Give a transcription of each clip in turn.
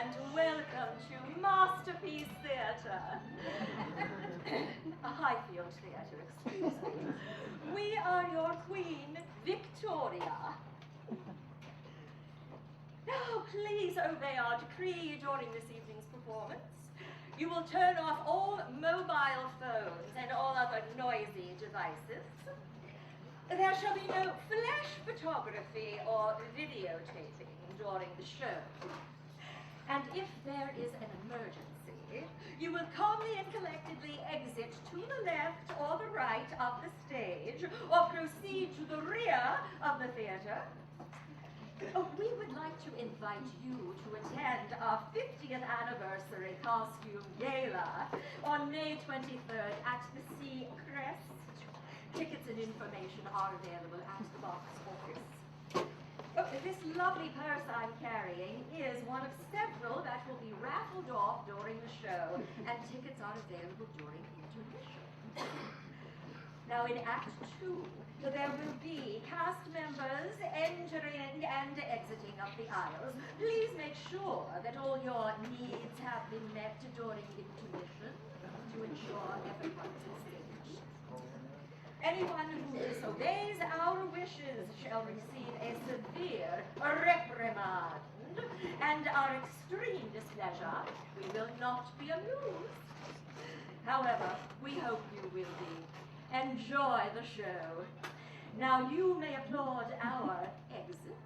and welcome to Masterpiece Theatre. Highfield Theatre, excuse me. We are your Queen, Victoria. Now, please obey our decree during this evening's performance. You will turn off all mobile phones and all other noisy devices. There shall be no flash photography or videotaping during the show. And if there is an emergency, you will calmly and collectedly exit to the left or the right of the stage, or proceed to the rear of the theater. Oh, we would like to invite you to attend our 50th anniversary costume gala on May 23rd at the Sea Crest. Tickets and information are available at the box office. Oh, this lovely purse I'm carrying is one of several that will be raffled off during the show, and tickets are available during intermission. Now, in Act 2, there will be cast members entering and exiting up the aisles. Please make sure that all your needs have been met during intermission to ensure everyone's safety. Anyone who disobeys our wishes shall receive a severe reprimand, and our extreme displeasure, we will not be amused. However, we hope you will be. Enjoy the show. Now you may applaud our exit.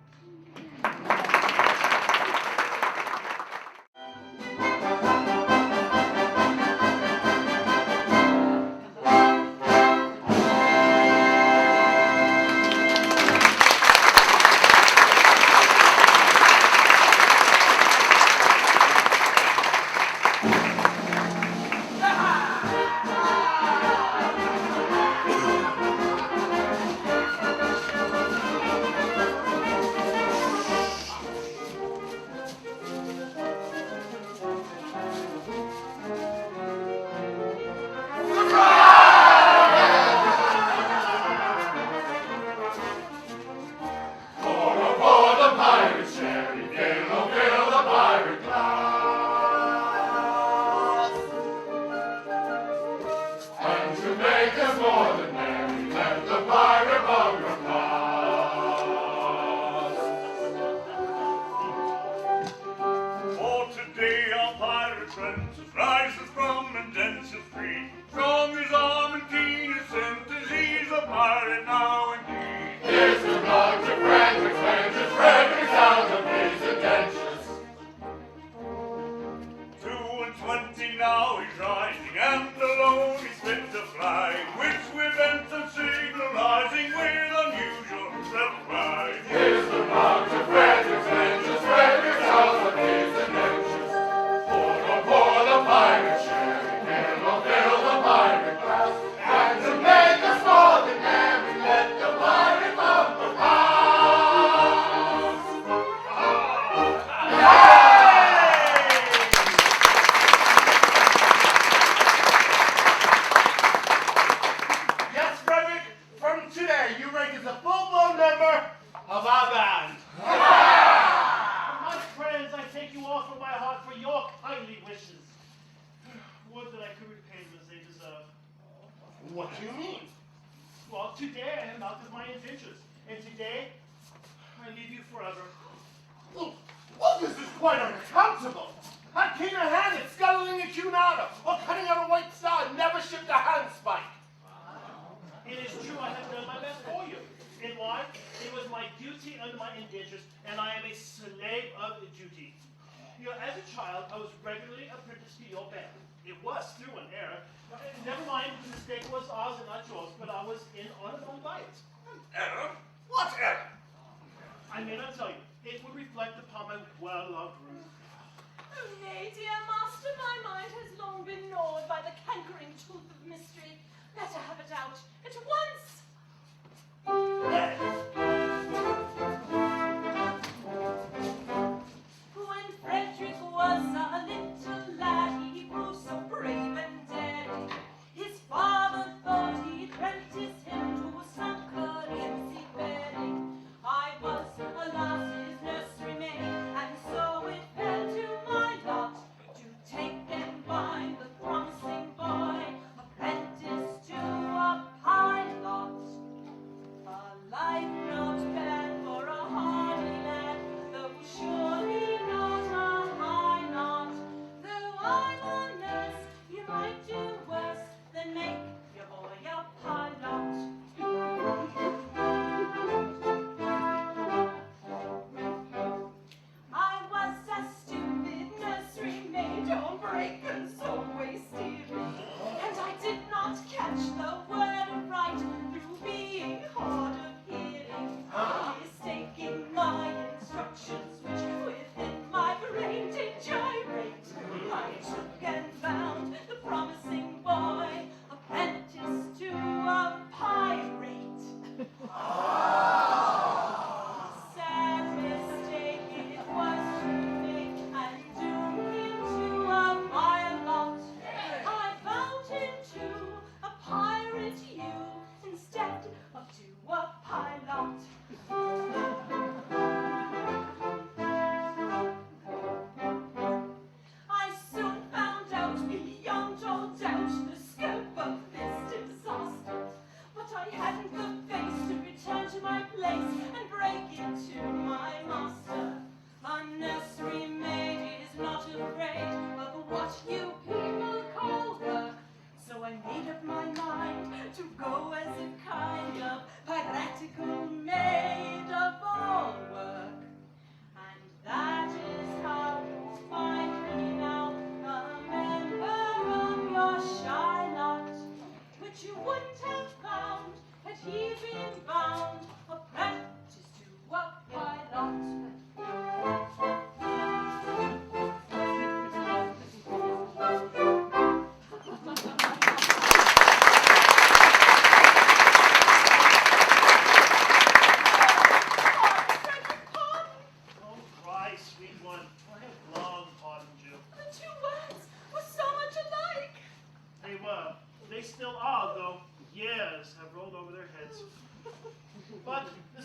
Rises from Penzance free, strong as arm and keen as sentence, he's a pirate now indeed. Here's the blood to Frederick's vengeance, Frederick's out of his indentures. 22 now he's rising, and alone he's fit to fly, which we've bent and signalizing with unusual surprise. Here's the blood to Frederick's vengeance, Frederick's out of his indentures. Pour the pirate sherry, fill the pirate glass, and to make us more than merry, let the pirate bumper pass. Yes, Frederick, from today you rank as a full-blown member of our band. My friends, I take you all from my heart for your kindly wishes. Would that I could repay them as they deserve. What do you mean? Well, today I am out of my indentures, and today I leave you forever. Well, this is quite unaccountable. A king of hand at scuttling a cunata, or cutting out a white star, never shipped a handspike. It is true I have done my best for you. In life, it was my duty under my indentures, and I am a slave of duty. You know, as a child, I was regularly apprenticed to your band. It was through an error. Never mind, the mistake was ours and not yours, but I was in honor bound by it. Error? What error? I may not tell you. It would reflect upon my well-loved Ruth. Oh, nay, dear master, my mind has long been gnawed by the cankering tooth of mystery. Better have it out at once. When Frederick was a little lad, he grew so brave and daring. His father thought he'd apprentice him to some career seafaring. I was, alas, his nursery maid, and so it fell to my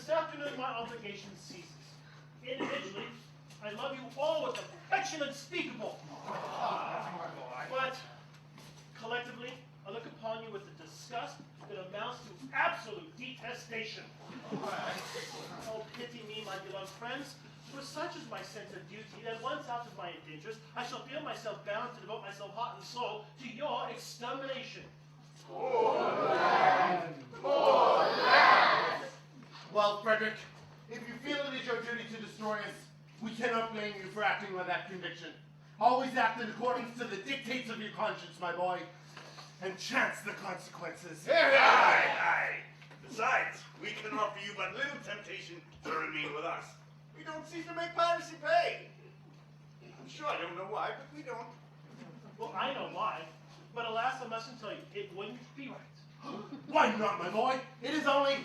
this afternoon my obligation ceases. Individually, I love you all with affection unspeakable. But collectively, I look upon you with a disgust that amounts to absolute detestation. Oh, pity me, my beloved friends, for such is my sense of duty that once out of my indentures, I shall feel myself bound to devote myself heart and soul to your extermination. Well, Frederick, if you feel it is your duty to destroy us, we cannot blame you for acting with that conviction. Always act in accordance to the dictates of your conscience, my boy, and chance the consequences. Aye. Besides, we can offer you but little temptation to remain with us. We don't seem to make piracy pay. I'm sure I don't know why, but we don't. Well, I know why, but alas, I mustn't tell you, it wouldn't be right. Why not, my boy? It is only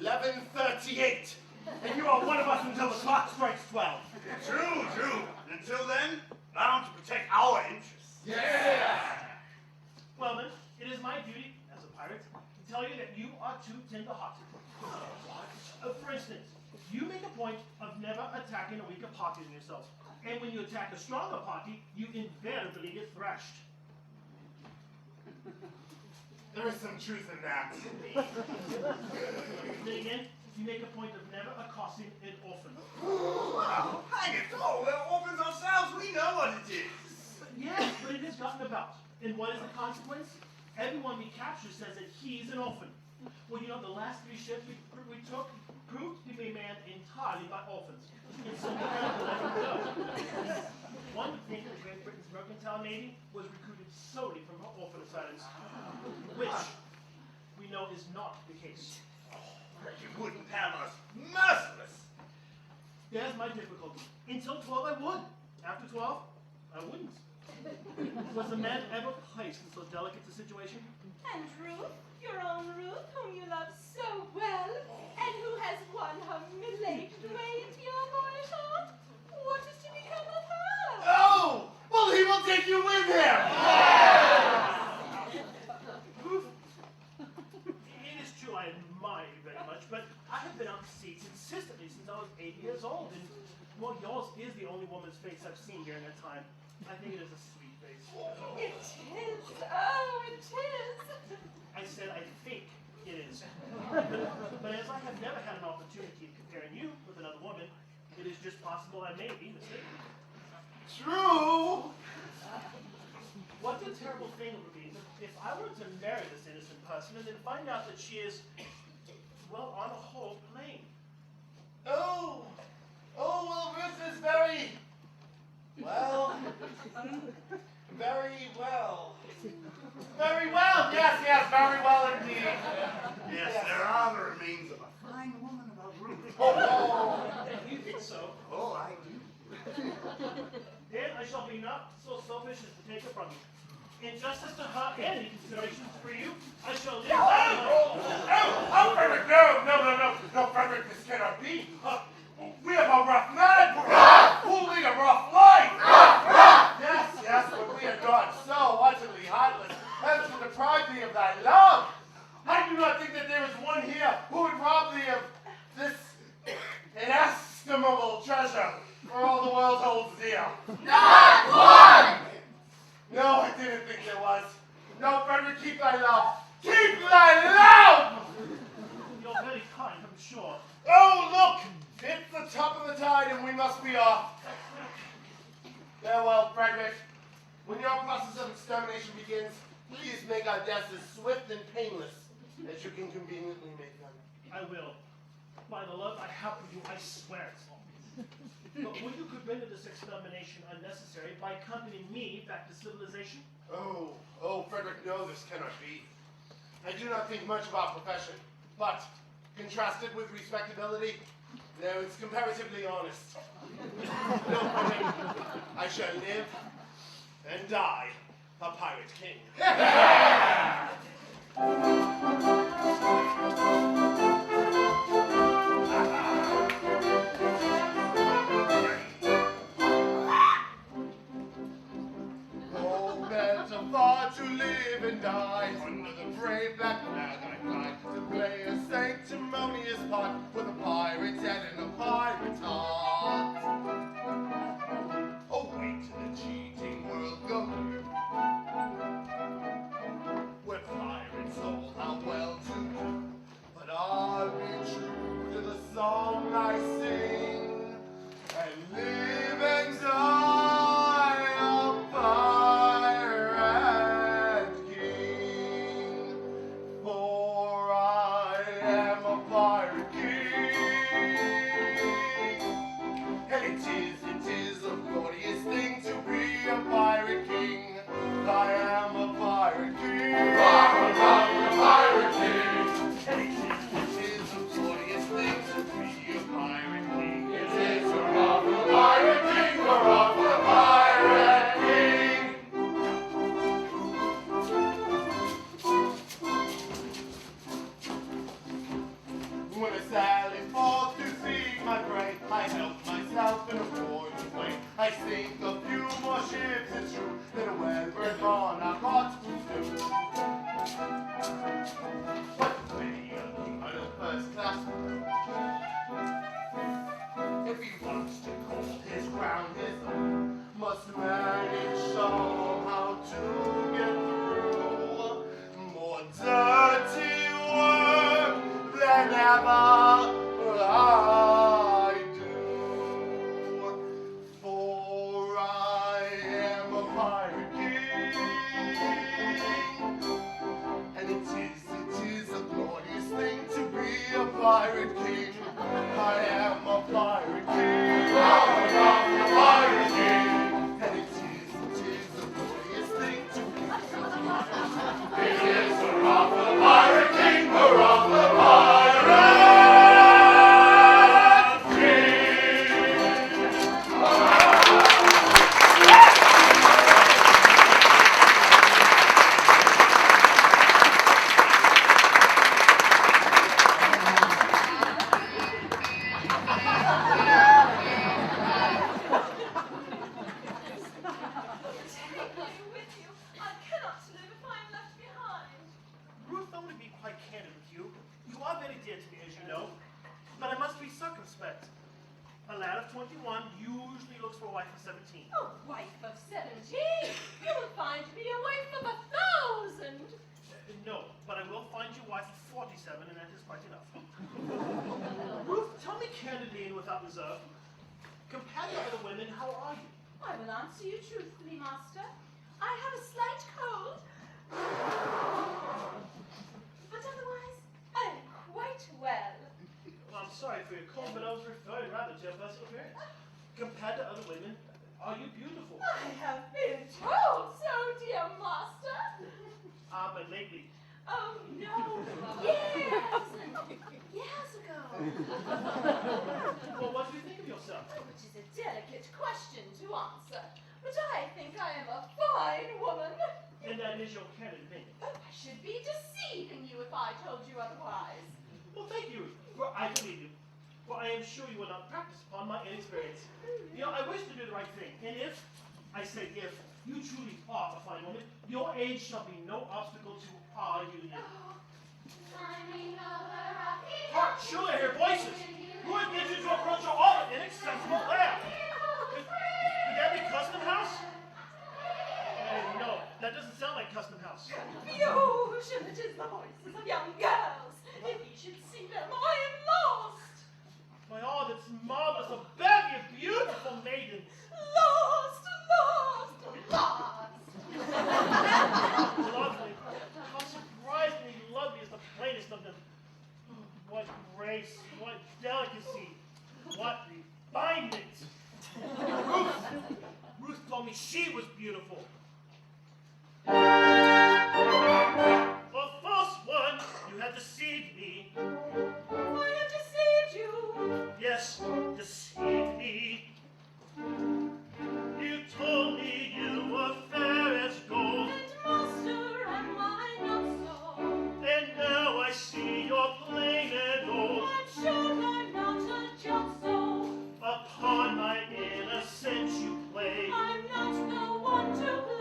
11:38, and you are one of us until the clock strikes 12. True. Until then, bound to protect our interests. Yeah! Well then, it is my duty, as a pirate, to tell you that you are too tender-hearted. For instance, you make a point of never attacking a weaker party than yourself, and when you attack a stronger party, you invariably get thrashed. There is some truth in that. Then again, you make a point of never accosting an orphan. Well, hang it all, we're orphans ourselves, we know what it is. Yes, but it has gotten about. And what is the consequence? Everyone we capture says that he's an orphan. Well, you know, the last 3 ships we took proved to be manned entirely by orphans. And so we had to let them go. One would think that Great Britain's mercantile navy was recruited solely from her orphan asylums, which we know is not the case. You wouldn't have us merciless. There's my difficulty. Until 12 I would. After 12, I wouldn't. Was a man ever placed in so delicate a situation? And Ruth, your own Ruth, whom you love so well, and who has won her middle-aged way into your boyish heart, what is to become of her? Oh! Well, he will take you with him! Ruth, it is true I admire you very much, but I have been on the seas consistently since I was 8 years old, and well, yours is the only woman's face I've seen during that time. I think it is a sweet face. It is. Oh, it is. I said I think it is. But as I have never had an opportunity of comparing you with another woman, it is just possible I may be mistaken. True! What a terrible thing it would be if I were to marry this innocent person and then find out that she is, well, on a whole, plain. Oh, well, Ruth is very well. Very well, yes, very well indeed. Yes, there are the remains of a fine woman about Ruth. Oh, You think so? Oh, I do. Then I shall be not so selfish as to take her from you. In justice to her and in considerations for you, I shall live oh, Frederick, no, Frederick, this cannot be. We have a rough man, who lead a rough life. Yes, but we are not so utterly heartless as to deprive thee of thy love. I do not think that there is one here who would rob thee of this inestimable treasure for all the world holds dear. Not one! No, I didn't think there was. No, Frederick, keep thy love. Keep thy love! You're very kind, I'm sure. Oh, look! It's the top of the tide and we must be off. Farewell, Frederick. When your process of extermination begins, please make our deaths as swift and painless as you can conveniently make them. I will. By the love I have for you, I swear it. But would you could render this extermination unnecessary by accompanying me back to civilization? Oh, Frederick, no, this cannot be. I do not think much of our profession, but contrasted with respectability, no, it's comparatively honest. No, Frederick, I shall live and die a pirate king. Oh, better far to live and die under the brave black flag I fly. to play a sanctimonious part with a pirate's head and a pirate's heart. Away to the cheating world go you, where pirates all how well to do. But I'll be true to the song I sing and live and die a pirate king. For I am a pirate king, and it is a glorious thing to be a pirate king. I am a pirate king. Pirate King. And it is a glorious thing to be a pirate king. It is a rough pirate king, a rough pirate king. When I sally forth to seek my prey, I help myself in a royal way. I sink a few more ships, it's true, than a well-bred monarch ought to do. But many a king on a first-class road, if he wants to call his crown his own, must manage somehow to get through more dirty work than ever I do. For I am a pirate king, and it is a glorious thing to be a pirate king. I am a pirate king, Pirate King. and it is a glorious thing to be a pirate king. It is a rough pirate king, a rough pirate Take me with you. I cannot live if I am left behind. Ruth, I'm going to be quite candid with you. You are very dear to me, as you know, but I must be circumspect. A lad of 21 usually looks for a wife of 17. A wife of 17? You will find me a wife of 1,000. No, but I will find you a wife of 47, and that is quite enough. Ruth, tell me candidly and without reserve, compared to other women, how are you? I will answer you truthfully, master. I have a slight cold, but otherwise I am quite well. Well, I'm sorry for your cold, but I was referring rather to your personal appearance. Compared to other women, are you beautiful? I have been told so, dear master. But lately, Oh, no. Years ago. well, what do you think of yourself? Which is a delicate question to answer. But I think I am a fine woman. And that is your candid opinion. Oh, I should be deceiving you if I told you otherwise. Well, thank you, for I believe you. For I am sure you will not practice upon my inexperience. You know, I wish to do the right thing. And if, I say if, you truly are a fine woman, your age shall be no obstacle to our union. Hark, surely I hear voices. Who bids you to approach your all inaccessible lair? Could that be Custom House? No, that doesn't sound like Custom House. Confusion, it is the voices of young girls. If you should see them, I am lost. My all that's marvelous, a bevy of beautiful maidens. Lost, lost, lost. Lovely. How surprisingly lovely is the plainest of them. What grace, what delicacy, what refinement. Ruth told me she was beautiful. A false one, you have deceived me. I have deceived you. Yes, deceived me. You told me you were fair as gold. And master, am I not so? And now I see you're plain and old. I'm sure I'm not a jot so. Upon my innocence you play. I'm not the one to blame.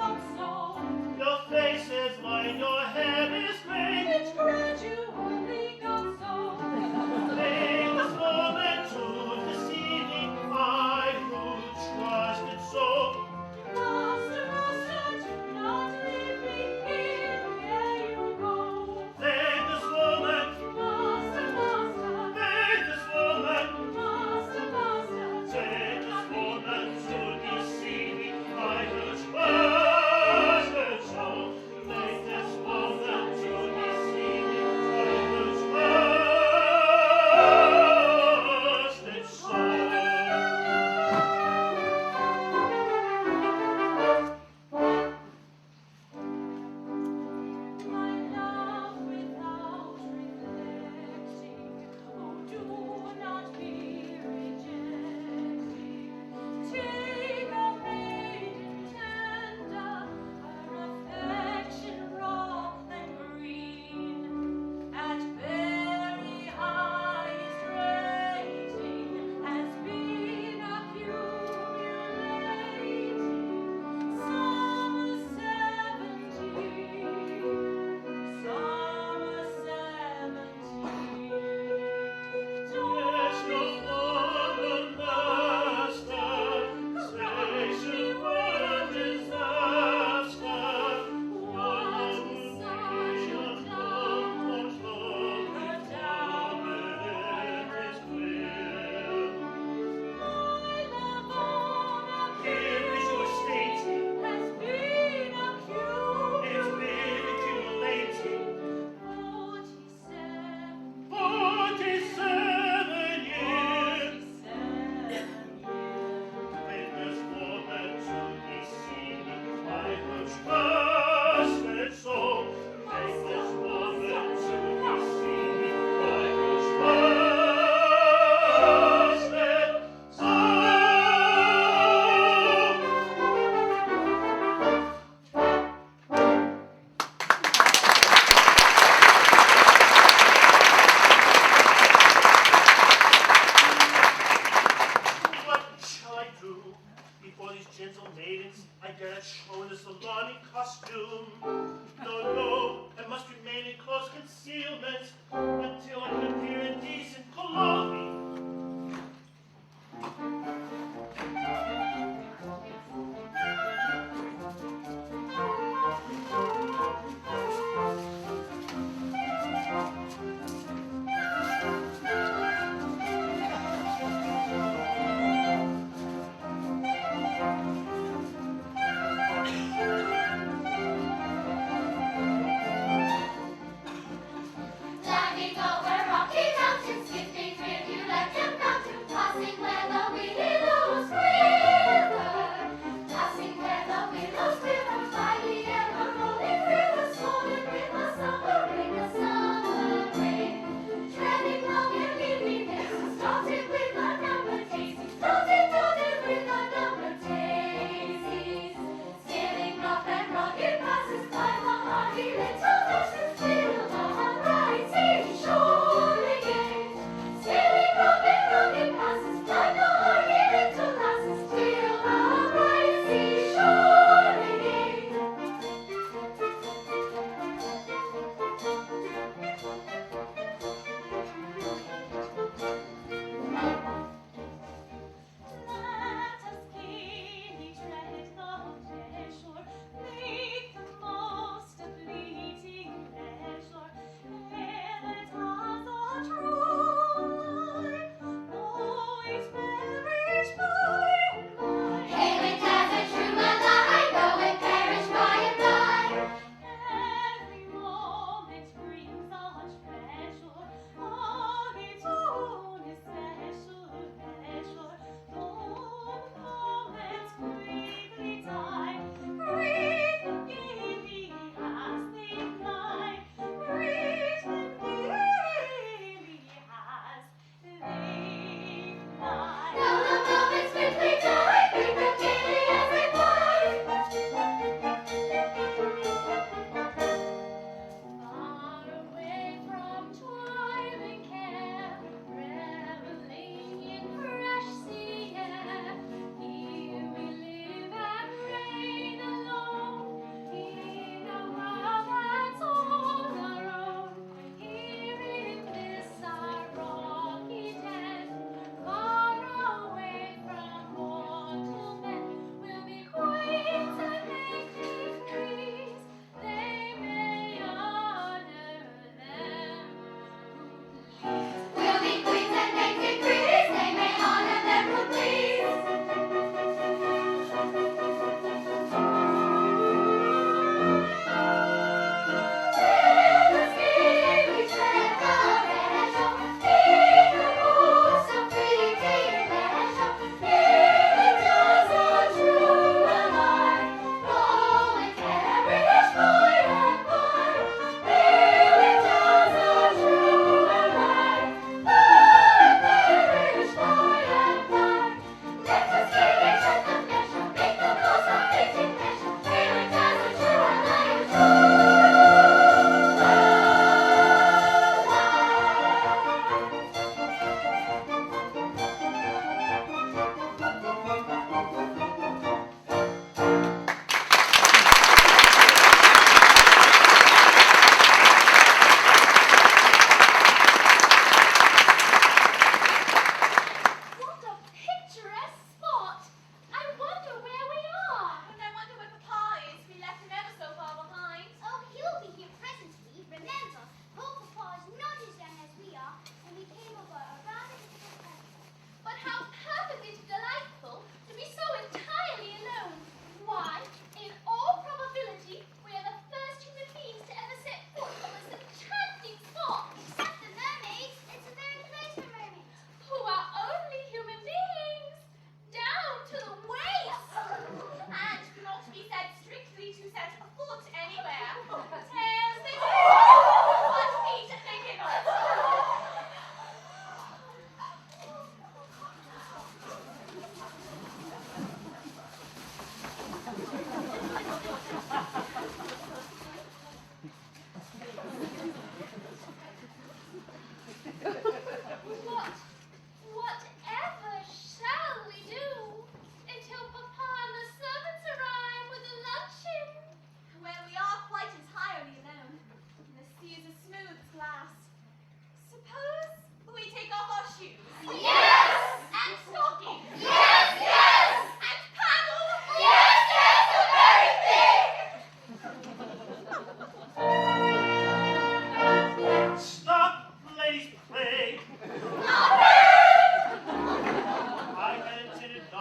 gentle maidens, I dare not show in the salon in costume. No, no, I must remain in close concealment until I can appear in decent clothing. Climbing over rocky mountains, skipping rivulet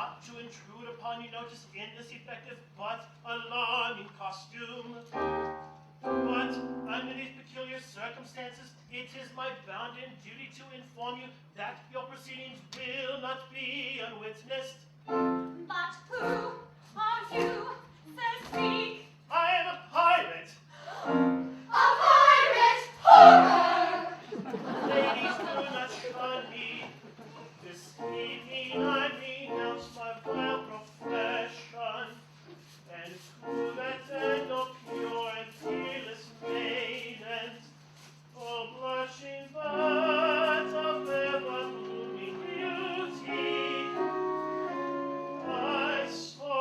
not to intrude upon your notice in this effective but alarming costume. But under these peculiar circumstances, it is my bounden duty to inform you that your proceedings will not be unwitnessed. But who are you, so speak? I am a pirate. A pirate! Horror! Ladies, do not shun me. This evening I renounce my vile profession, and to that end, O pure and fearless maidens, O blushing buds of ever blooming beauty, I swear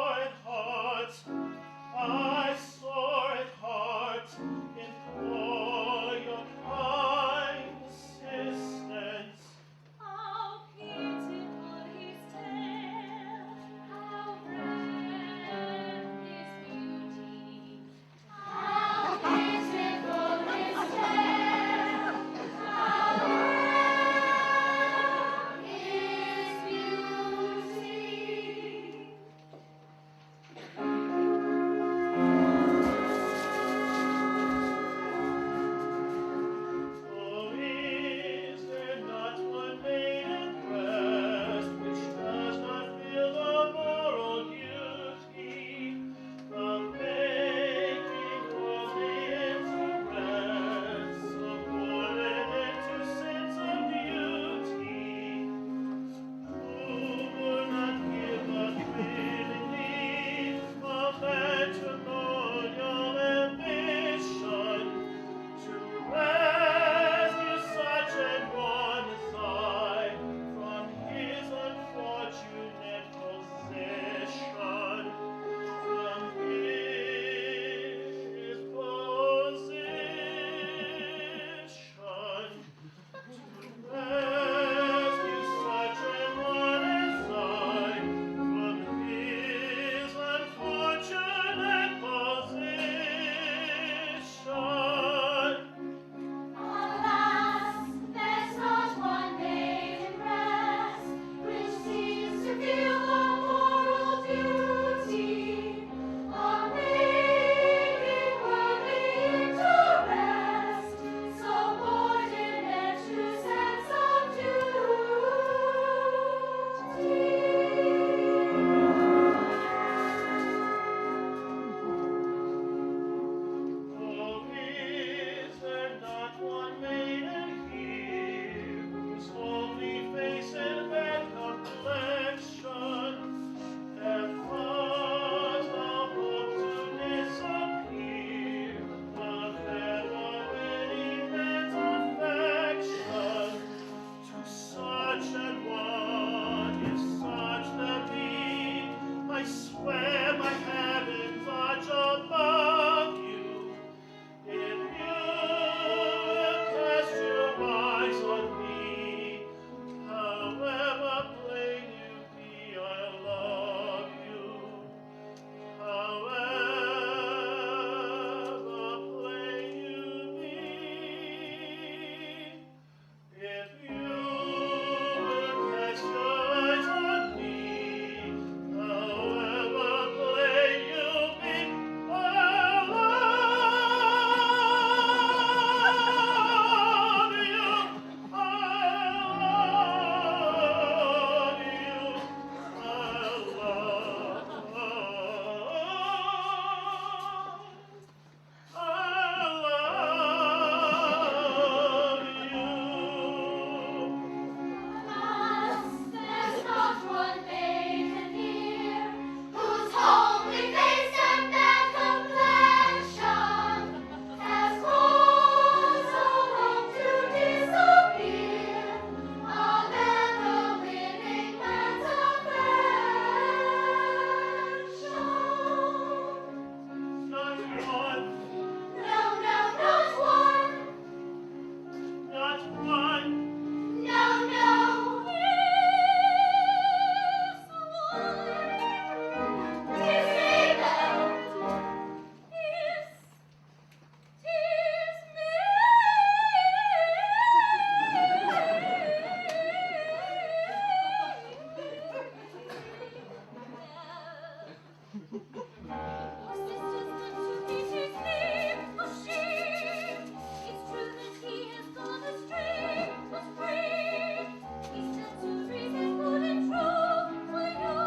sisters come to meet his name, oh shame. It's true that he has gone astray, but free. He stands to reason good and true, for you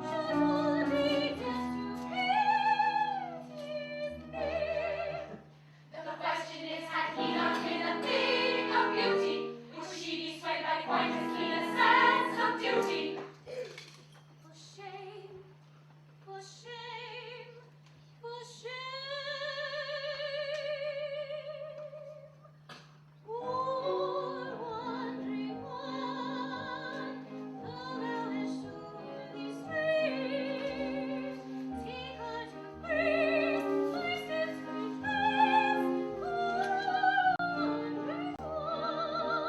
should all obedience to his name. The question is, had he not been a thing of beauty, would she be swayed by quite as keen a sense of duty? For shame, for shame, for shame. Poor wandering one, though thou hast surely strayed, take heart of grace, thy sins retrace. Poor wandering one.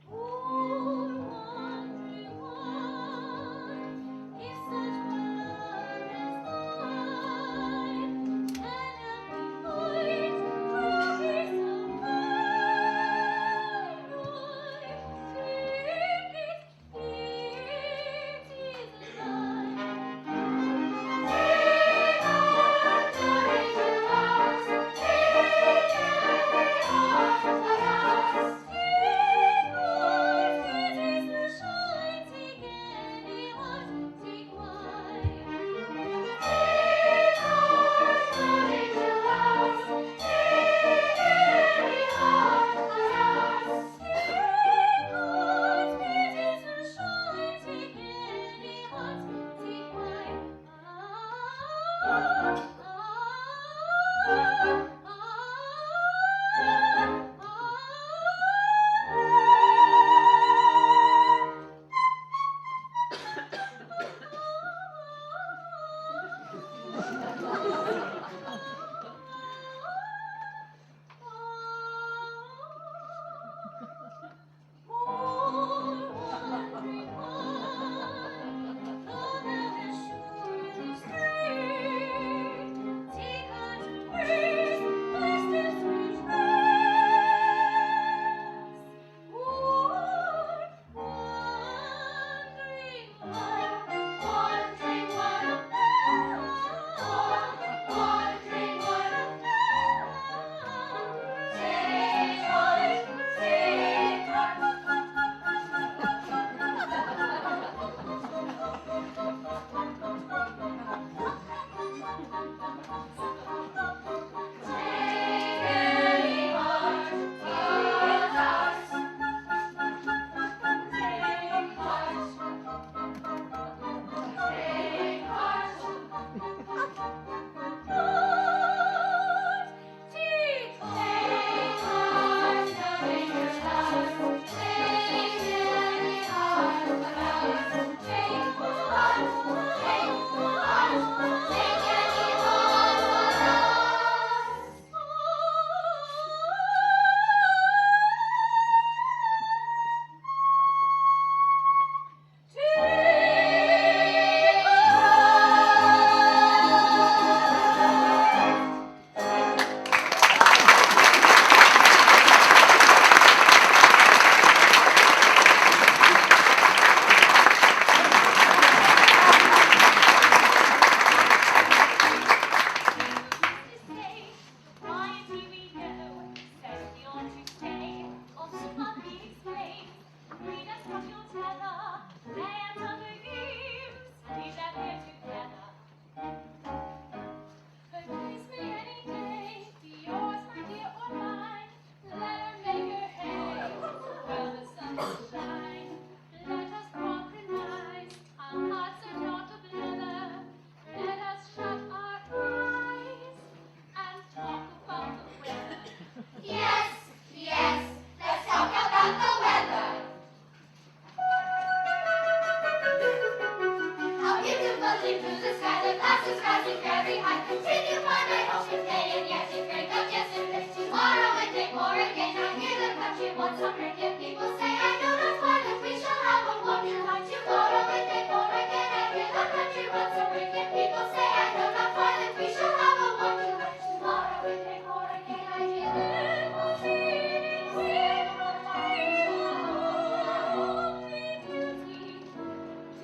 Poor wandering one, if such one love as thine can help me find true peace of mind, why take it is thine. Take heart, courage and loss, take every heart of us. Take heart, it is the shine, take any heart, take mine. Take heart, courage and loss, take every heart of us. Take heart, it is the shine, take any heart, take mine. Poor wandering one, though thou hast surely strayed, take heart of grace, thy steps retrace. Poor wandering one, wandering one, wandering one. Take heart, take heart. Take any heart of us. Take heart, take heart. Take heart, no danger's lost. Take any heart of us. Take heart, take any heart of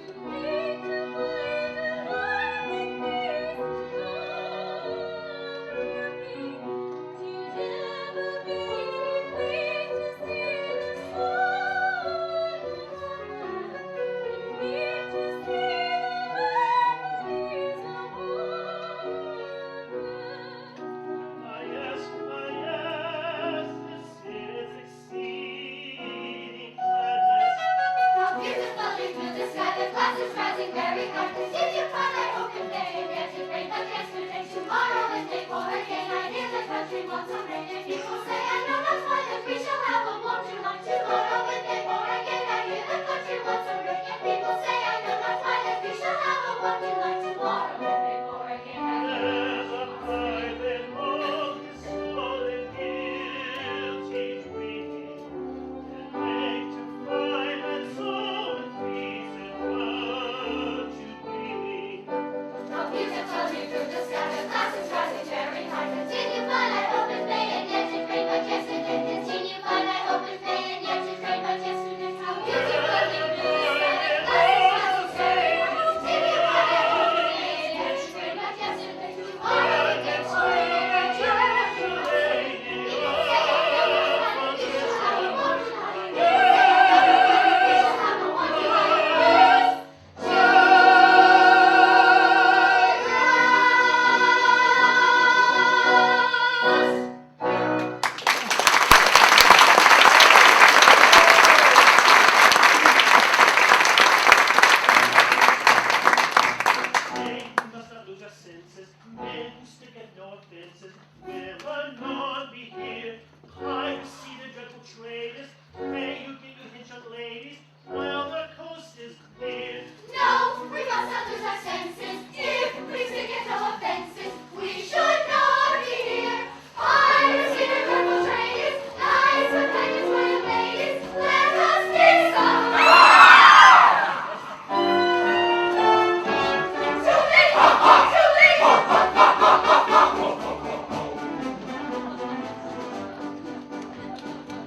To country wants a rain. And people say, I know not why, that we shall have a warm July tomorrow. And then more again, I hear the country wants a rain. And people say, I know not why, that we shall have a warm July tomorrow. And then more again, I hear the There's a private wrong, solid guilty treaty, and make to find that so increase and virtue breeding. How beautiful you through the sky, the clouds rising very high. Continue, but I hope it may, and yet it rained but yesterday. Continue, but I hope it may, and yet it rained but yesterday. How beautiful you through the sky, the clouds rising very high. Continue, but I hope it may, and yet it rained but yesterday. Tomorrow again, I turn to rain. People say I know not why, that we shall have a warm July. People say I know not why, that we shall have a warm July. Nay, we must not lose our senses. Men who stick at no offenses will anon be here. I see the dreadful traders. May you get your hinge on ladies while the coast is near. No, we must not lose our senses. If we stick at no offenses, we should not be here. I see the dreadful traders, nice companions for your ladies. Let us kiss them. Too late, too late.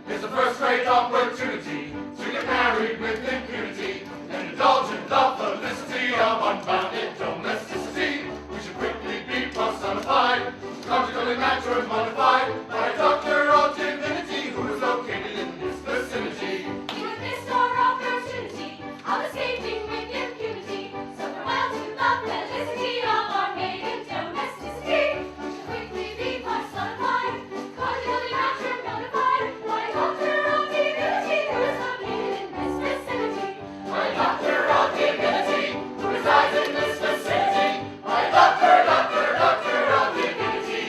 It's a first-rate opportunity to get married with impunity and indulge in the felicity of unbounded domesticity. We should quickly be personified, conjugally matrimonified modified by a doctor of divinity who is located in this vicinity. We would miss our opportunity of escaping with impunity. So farewell to the felicity of our maiden domesticity. We should quickly be personified, conjugally matrimonified by a doctor of divinity who is located in this vicinity. By a doctor of divinity who resides in this vicinity. By a doctor of divinity.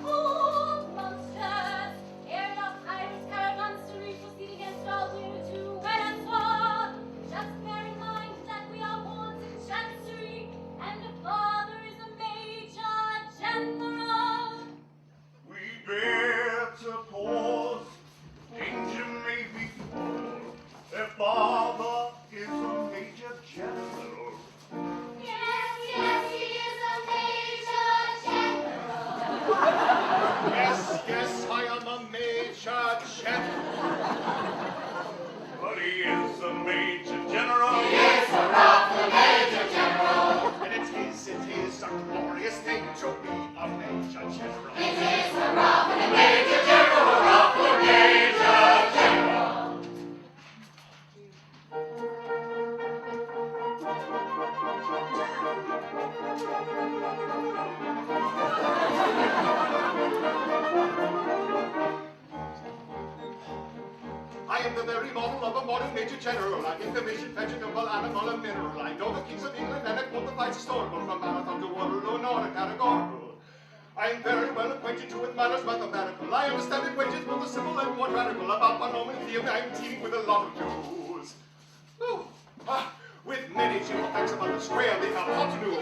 Old monsters, ere the pirates' caravans to reach proceed against all we're to wed and sword. Just bear in mind that we are wards in chancery, and the father is a major general. We better pause. Danger may befall. Their father is a major general. Yes, yes, he is a major general. Yes, yes, I am a major general. But he is a major general. And it is a glorious thing to be a major general. It is a rough and a major general, a rough and a major general. I am the very model of a modern major general. I'm information, vegetable, animal, and mineral. I know the kings of England and I quote the fights historical from Marathon to Waterloo and on a categorical. I am very well acquainted too with matters mathematical. I understand equations both the simple and quadratical. About polynomial theory, I am teeming with a lot of clues. Oh, with many trivial facts about the square, they have hypotenuse.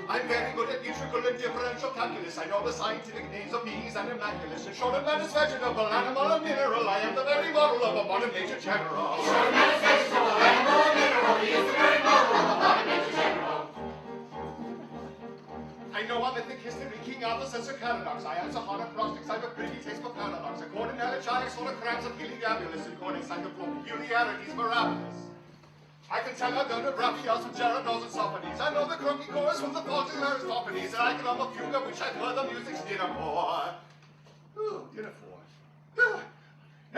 I'm very good at integral and differential calculus. I know the scientific names of bees and immaculus. In short, a man is vegetable, animal, and mineral. I am the very model of a modern major general. In short, a man is vegetable, animal, and mineral. He is the very model of a modern major general. I know I'm mythic history, King Arthur says a paradox. I answer hard acrostics, I have a pretty taste for paradox. According to elegiac, sort of crabs of Heliabulus. According to cyclopean peculiarities, miraculous. I can tell I've done a Raphaels from Gerardos and Sophones. I know the croaky chorus from the Paul's and Aristophanes. And I can hum a fugue of which I've heard the music's dinner for. Ooh, dinner for.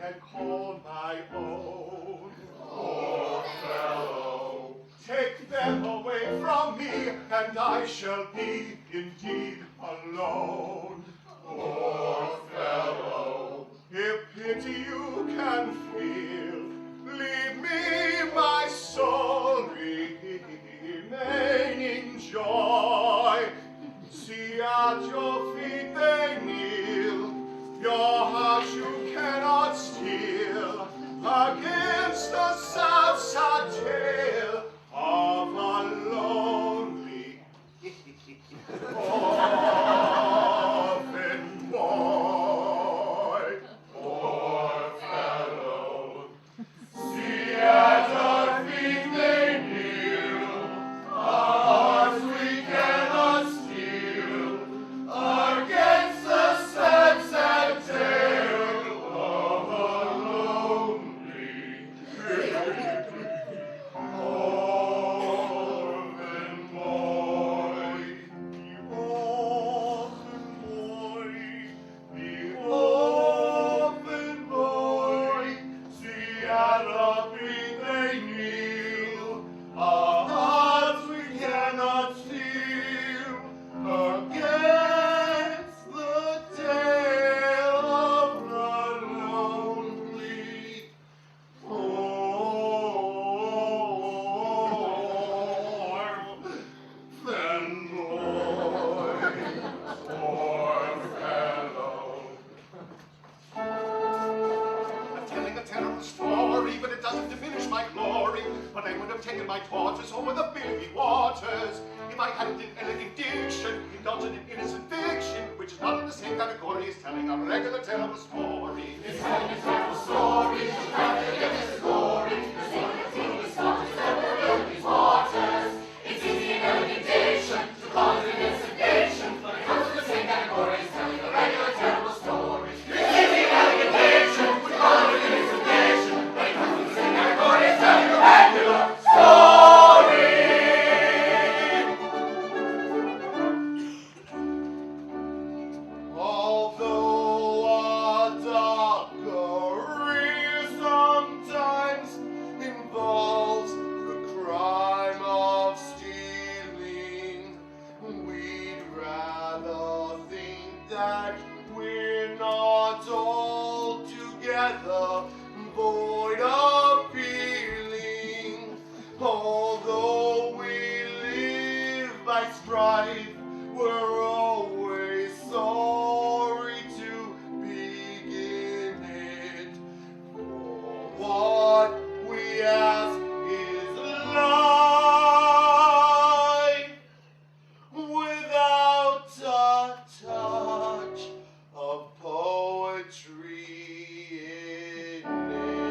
can call my own. Poor fellow. Take them away from me, and I shall be indeed alone. Poor fellow. If pity you can feel, leave me my soul remaining joy. See at your feet they kneel, your heart you cannot steal against the sad tale of a lonely orphan boy. Poor fellow. See at our feet they kneel, our hearts we cannot steal against the sad tale of a lonely orphan boy. The orphan boy, see at our feet they kneel, our hearts we cannot steal against the tale of the lonely orphan boy. Poor fellow. I'm telling a terrible story, but it doesn't diminish my glory. But I would have taken my torches over the billowy waters if I hadn't in elegant diction indulged in innocent fiction, which is not in the same category as telling a regular terrible story. It's telling a terrible story, rather than a story. The stories over these waters. It's easy in elegant diction to call it an innocent fiction, but it comes in the same category as telling a regular terrible story. It's easy in elegant diction to call it an innocent fiction, but it comes in the same category as telling a regular story. Although a dockery sometimes involves the crime of stealing, we'd rather think that we're not altogether void of feeling. Although we live by strife, we're always sorry to begin it. For what we ask is life without a touch of poetry in it.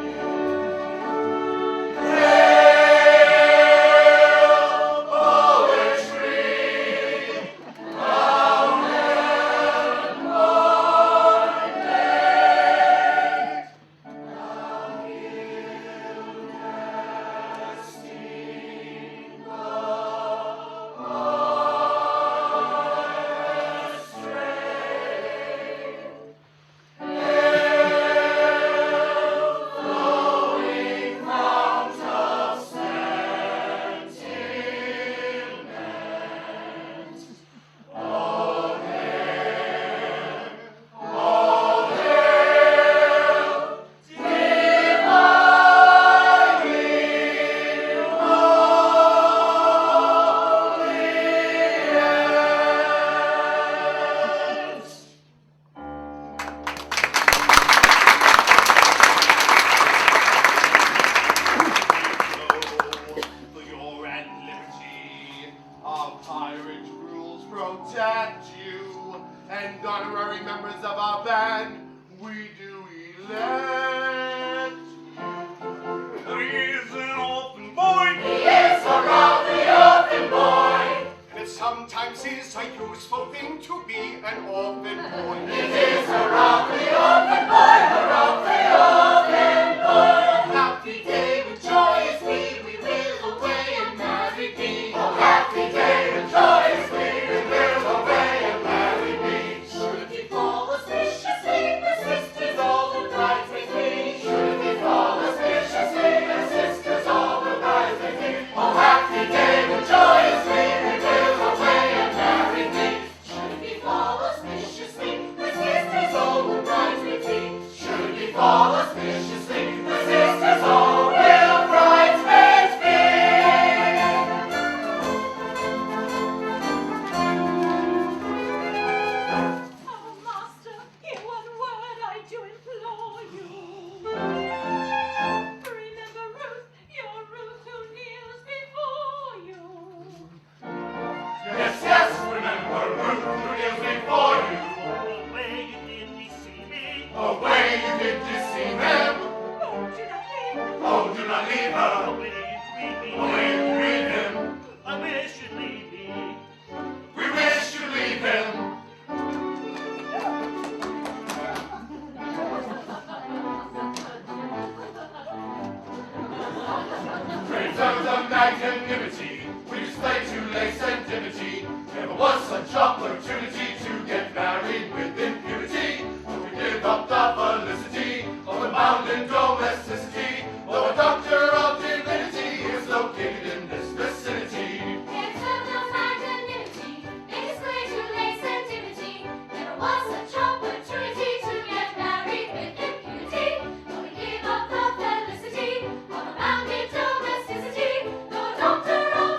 Oh, Winnie, you leave me. Oh, Winnie, you leave him. I wish you'd leave me. We wish you leave him. Praise of the magnanimity, we display to lace and dimity. Never was such opportunity to get married with impunity. But we give up the felicity of abounding domesticity, though a doctor of divinity is located in this vicinity. Parents of the magnanimity, they display to lace and dimity. Never was such opportunity to get married with impunity. But we give up the felicity of abounding domesticity, though a doctor of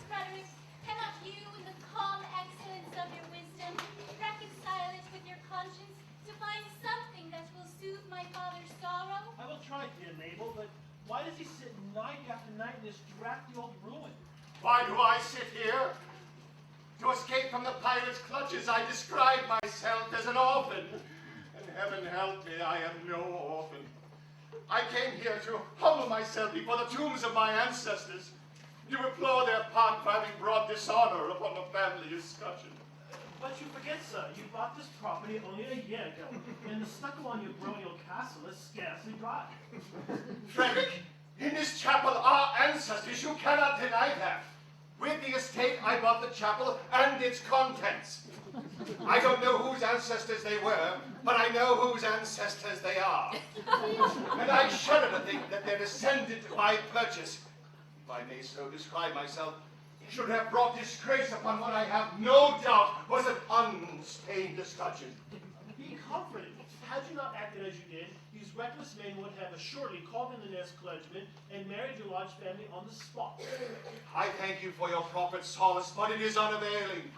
Frederick, cannot you, in the calm excellence of your wisdom, reconcile it with your conscience to find something that will soothe my father's sorrow? I will try, dear Mabel, but why does he sit night after night in this drafty old ruin? Why do I sit here? To escape from the pirates' clutches, I describe myself as an orphan. And heaven help me, I am no orphan. I came here to humble myself before the tombs of my ancestors, to implore their pardon for having brought dishonor upon the family escutcheon. But you forget, sir, you bought this property only a year ago, and the stucco on your baronial castle is scarcely dry. Frederick, in this chapel are ancestors, you cannot deny that. With the estate, I bought the chapel and its contents. I don't know whose ancestors they were, but I know whose ancestors they are. And I shudder to think that their descendant by purchase, if I may so describe myself, should have brought disgrace upon what I have no doubt was an unstained escutcheon. Be comforted. Had you not acted as you did, these reckless men would have assuredly called in the nearest clergyman and married your large family on the spot. I thank you for your proffered solace, but it is unavailing.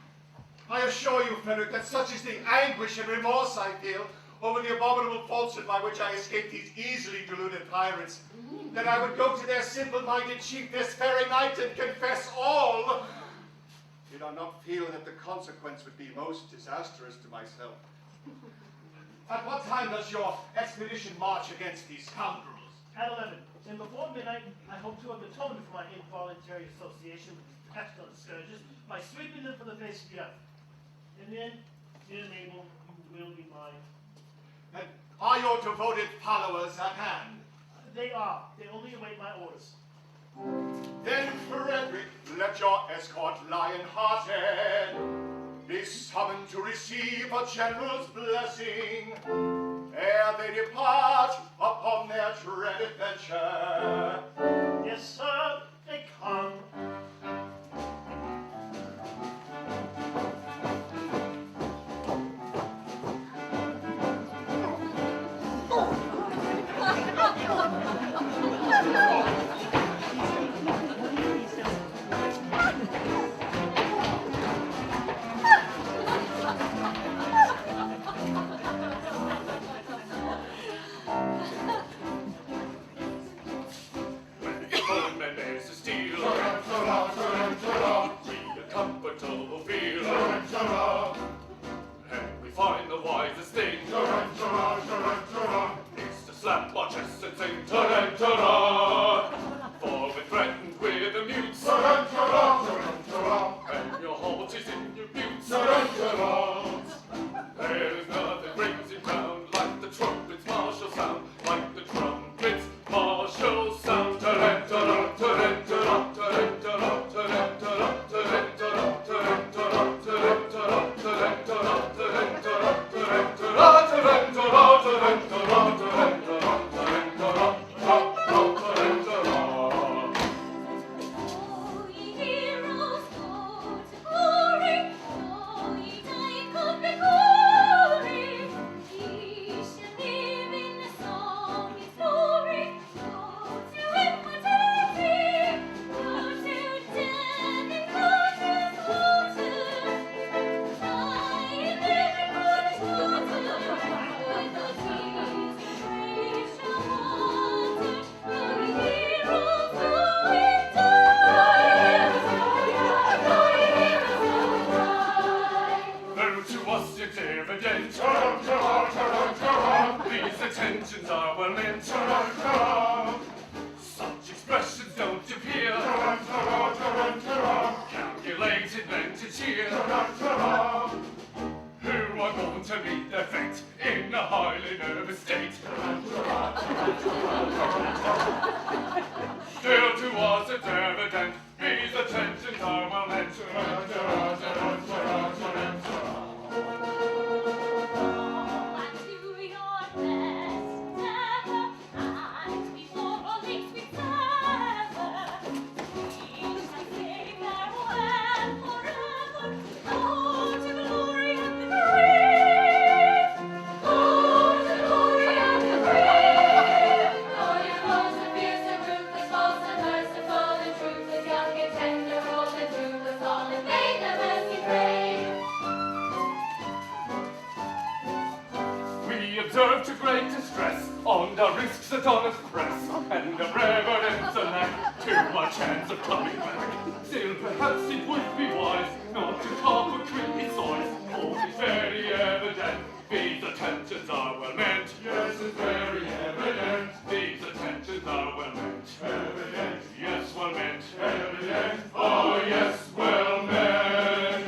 I assure you, Frederick, that such is the anguish and remorse I feel over the abominable falsehood by which I escaped these easily deluded pirates, that I would go to their simple-minded chief this very night and confess all, did I not feel that the consequence would be most disastrous to myself. At what time does your expedition march against these scoundrels? At 11, and before midnight, I hope to have atoned for my involuntary association with these pestilent scourges by sweeping them from the face of the earth. And then, dear Mabel, you will be mine. And are your devoted followers at hand? They are. They only await my orders. Then, Frederick, let your escort lion-hearted be summoned to receive a general's blessing ere they depart upon their dread adventure. Yes, sir, they come. Oh, observed to great distress on the risks that on us press, and the reverence and lack too much chance of coming back. Still, perhaps it would be wise not to talk or treat its voice, for it's very evident these attentions are well meant. Yes, it's very evident these attentions are well meant. Evident, yes, well meant. Evident, oh yes, well meant.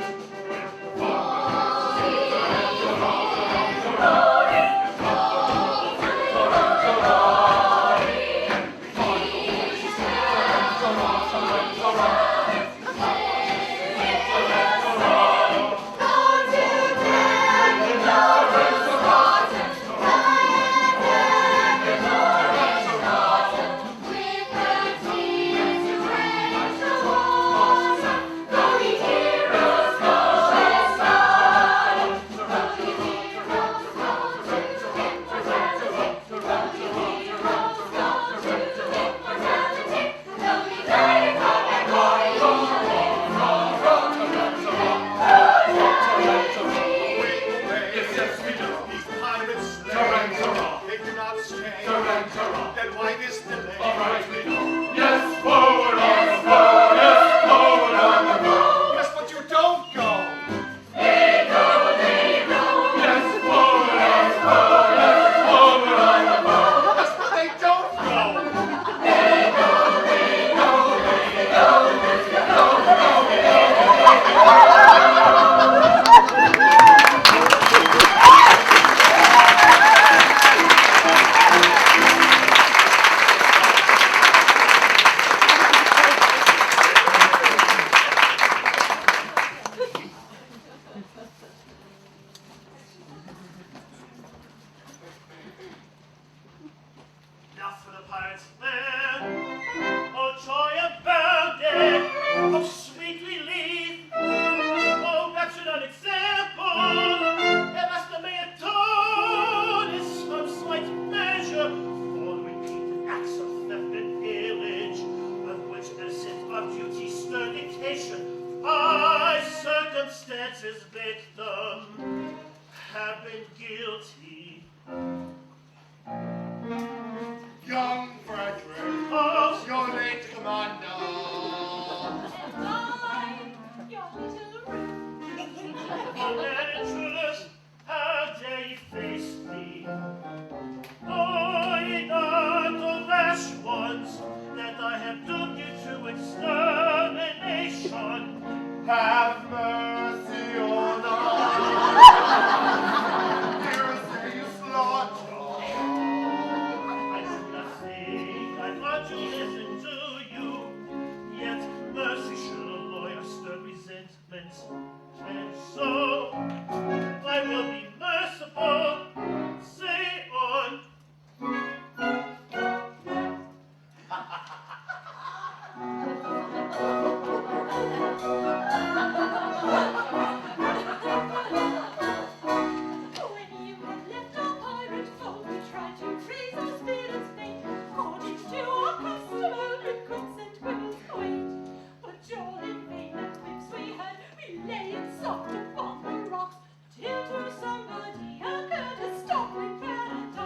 Now for the pirates' land. Oh, joy abounded. Oh, sweet relief. Oh, wretched unexampled. And as the may atone in some slight measure for the repeated acts of theft and pillage, of which as sense of duty stern dictation, I, circumstances victim, have been guilty. Young Frederick, Oh, your late commander. And I, your little Ruth. oh, adventurers, how dare ye face me? Oh, ye not the rash ones, that I have doomed you to extermination. Have mercy on us. Hear us say you slaughter. I do not think I want to listen to you, yet mercy should alloy our stern resentment. And so, I will be merciful. Say on. When you had left our pirate fold, we tried to raise our spirits faint, according to our custom, only quips and quibbles quaint. But all in vain the quips we had, we lay and sobbed upon the rocks, till to somebody occurred a stopping paradox. A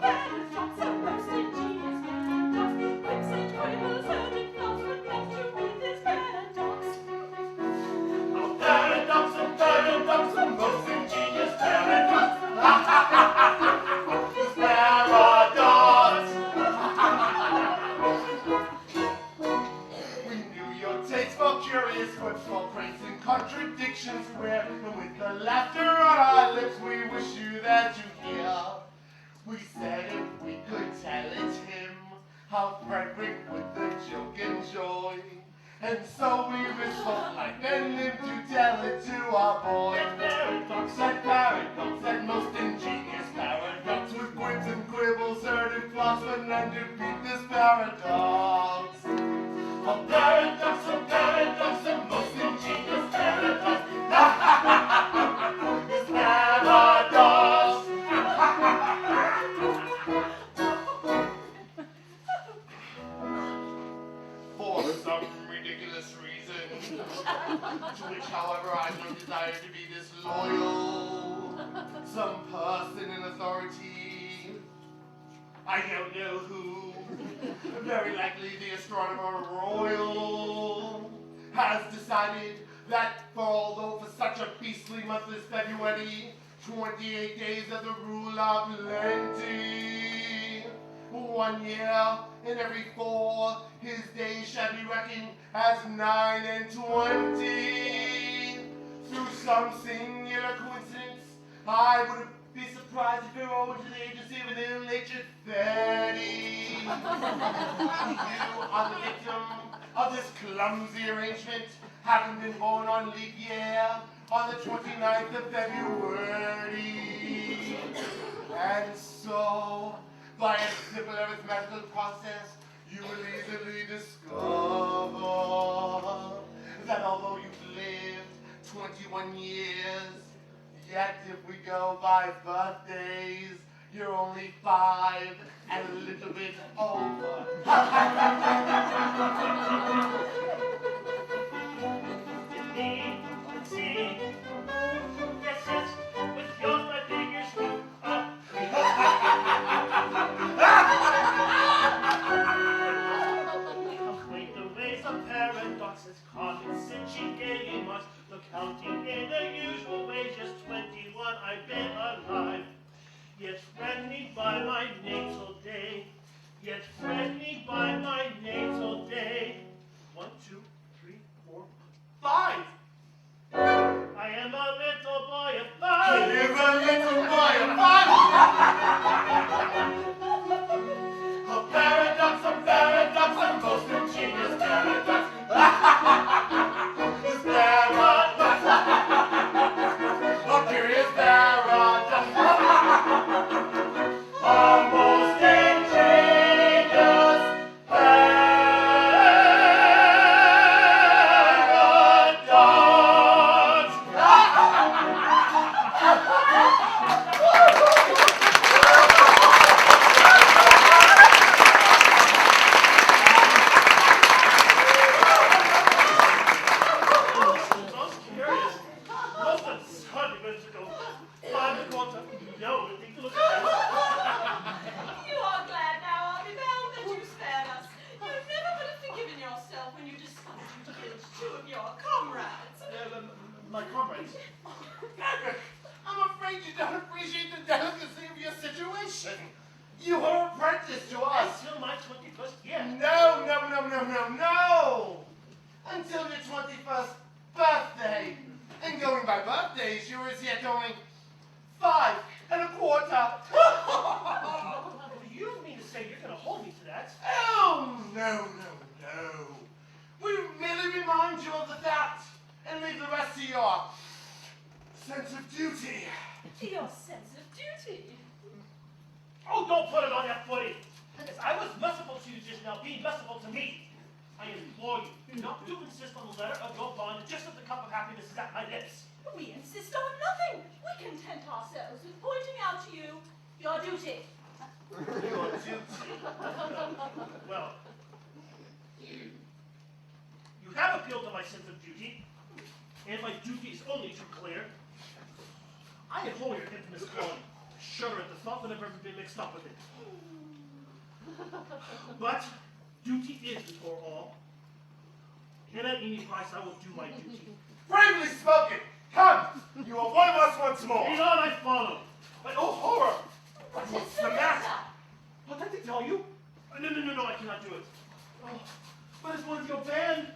paradox, a most ingenious paradox. Quips and quibbles heard it not, but left to read this paradox. A paradox, a most ingenious paradox. This paradox. We knew your taste for curious quips, for praise and contradictions where, and with the laughter on our lips, we wish you that you hear. We said if we could tell it him, how Frederick would the joke enjoy. And so we risked both life and limb to tell it to our boy. That most ingenious paradox, with quips and quibbles heard in floss, but none to beat this paradox. A paradox, the most ingenious paradox. This paradox. For some ridiculous reason, to which, however, I have no desire to be disloyal, some person in authority, I don't know who, very likely the astronomer royal, has decided that although for such a beastly month as February, 28 days of the rule of plenty, 1 year in every 4 his days shall be reckoned as 9 and 20. Through some singular coincidence, I would be surprised if you're over to the age of 7 within the age of 30. You are the victim of this clumsy arrangement, having been born on leap year on the 29th of February. And so, by a simple arithmetical process, you will easily discover that although you've lived 21 years, yet if we go by birthdays, you're only 5 and a little bit over. Indeed, see, yes, yes, with yours my figures do agree. Calculate the ways of paradoxes, condescension gaily must, the counting in the usual way, just 21 I've been alive. Yet friendly by my natal day, yet friendly by my natal day. 1, 2, 3, 4, 5. I am a little boy of 5. You're a little boy of 5. A paradox, a most ingenious paradox. This paradox, a curious paradox. A most ingenious paradox. You are glad now, Army Bell, that you spared us. You never would have forgiven yourself when you discovered you killed 2 of your comrades. My comrades. Edric, I'm afraid you don't appreciate the delicacy of your situation. You are apprenticed to us. Until my 21st year. No. Until your 21st birthday. And going by birthdays, you're as yet only 5 1/4. You mean to say you're going to hold me to that? Oh, no. We merely remind you of the fact and leave the rest to your sense of duty. To your sense of duty. Oh, don't put it on that footing. As I was merciful to you just now, be merciful to me. I implore you not to insist on the letter of your bond just as the cup of happiness is at my lips. We insist on nothing. We content ourselves with pointing out to you your duty. Your duty. Well, you have appealed to my sense of duty, and my duty is only too clear. I abhor your infamous calling. I shudder at the thought that I've ever been mixed up with it. But duty is before all, and at any price I will do my duty. Bravely spoken. Come, you are one of us once more. Lead on, I follow. But oh horror! What's the matter? What did I tell you? No, I cannot do it. Oh, but as one of your band.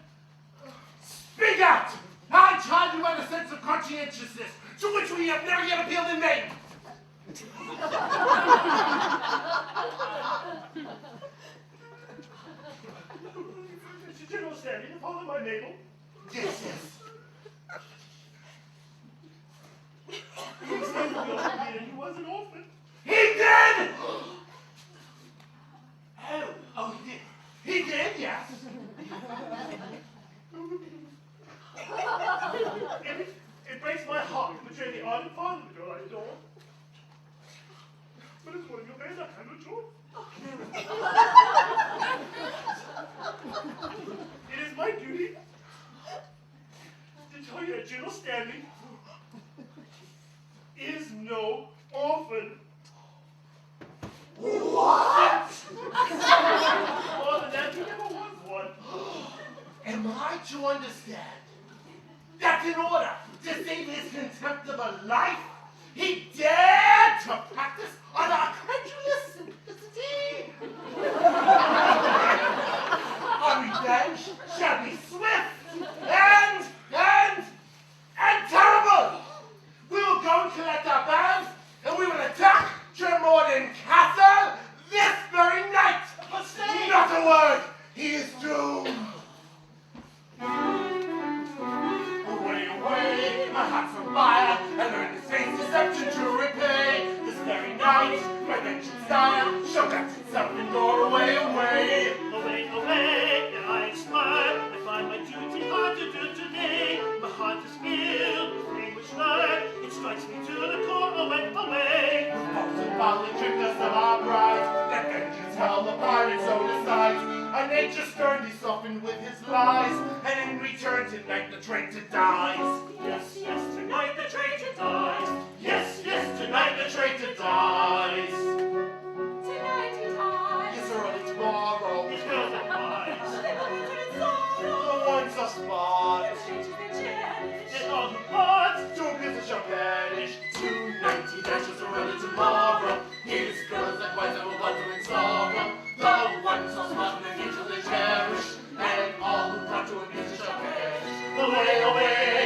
Speak out! I charge you by the sense of conscientiousness, to which we have never yet appealed in vain. Mr. General Standing upon my navel. Yes. He extended the old man, and he was an orphan. He did! Oh, he did. He did, yes. It breaks my heart to betray the ardent father of the girl I adore. But as one of your band, I have no choice. It is my duty to tell you that General Stanley is no no orphan. What? More than that, he never was one. Am I to understand that in order to save his contemptible life, he dared to practice on our credulous simplicity? Our revenge shall be swift and terrible. We will go and collect our bands, and we will attack Tremorden Castle this very night. But stay! Not a word. He is doomed. Away, away, my heart's on fire. I learned this face deception to repay. This very night, my vengeance dire shall cast itself in Norway away. Away, away, and I expire. I find my duty hard to do today. My heart is filled with anguish night. It strikes me to the core, away, away. False and foully tricked us of our pride. Let vengeance hell the pirates so decide. Our nature sternly softened with his lies, and in return tonight the traitor dies. Yes, yes, tonight the traitor dies. Yes, yes, tonight the traitor dies. Tonight he dies. It's early tomorrow. His girls are wise. They will return in sorrow. The one's a spot. The traitors they cherish. And all the parts. Two business shall perish. Tonight he dashes early tomorrow. His girls likewise I will wonder in sorrow. The ones so smart and the angel they cherish, and all who brought to abuse shall perish. Away, away,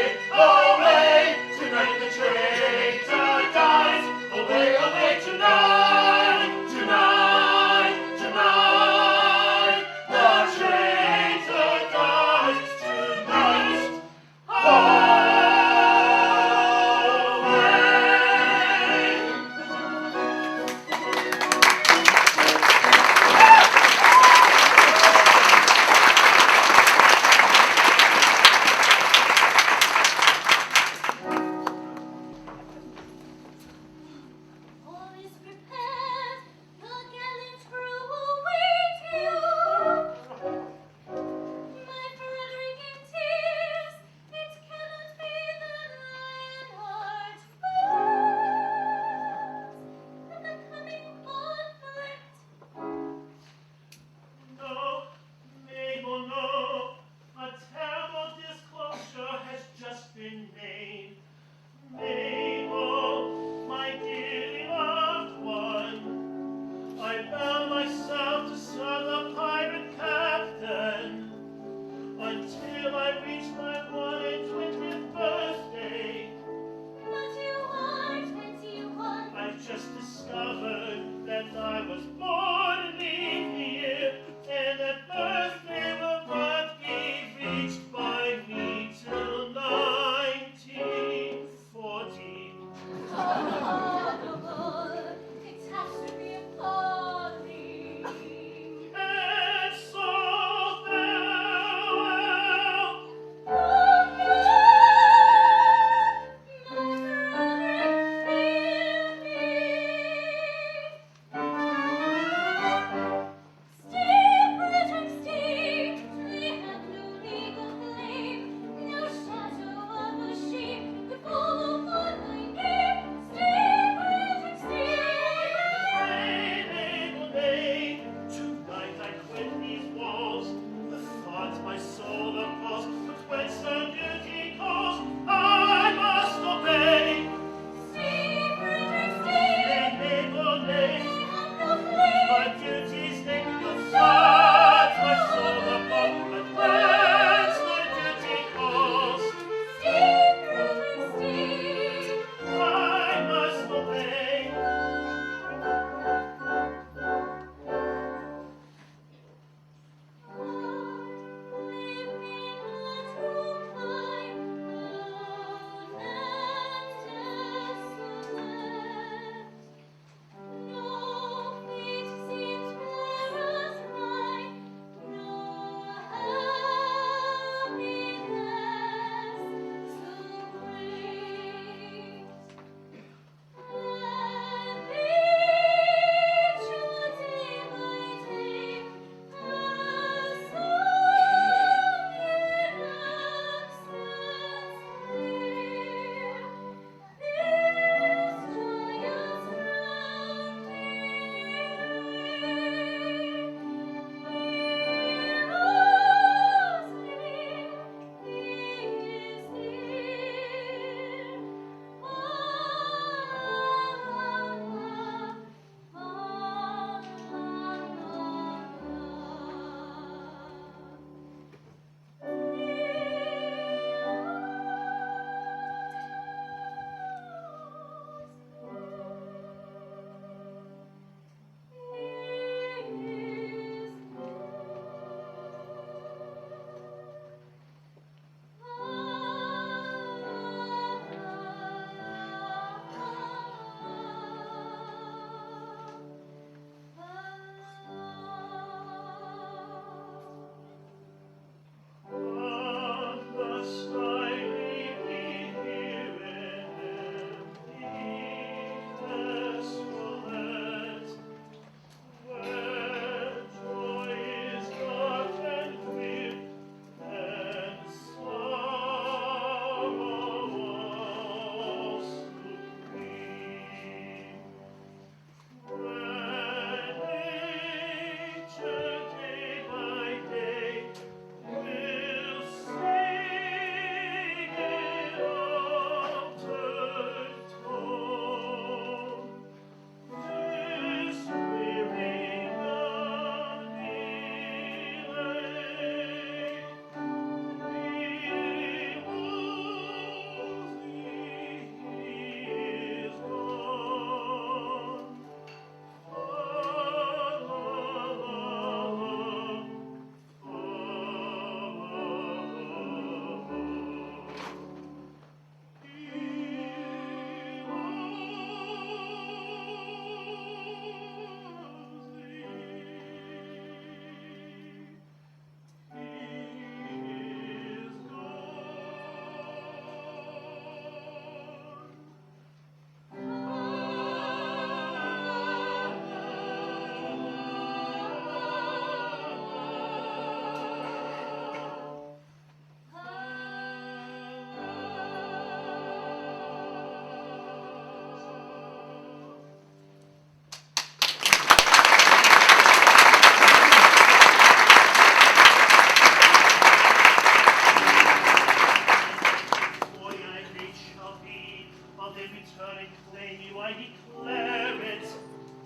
day returning, claim you, I declare it.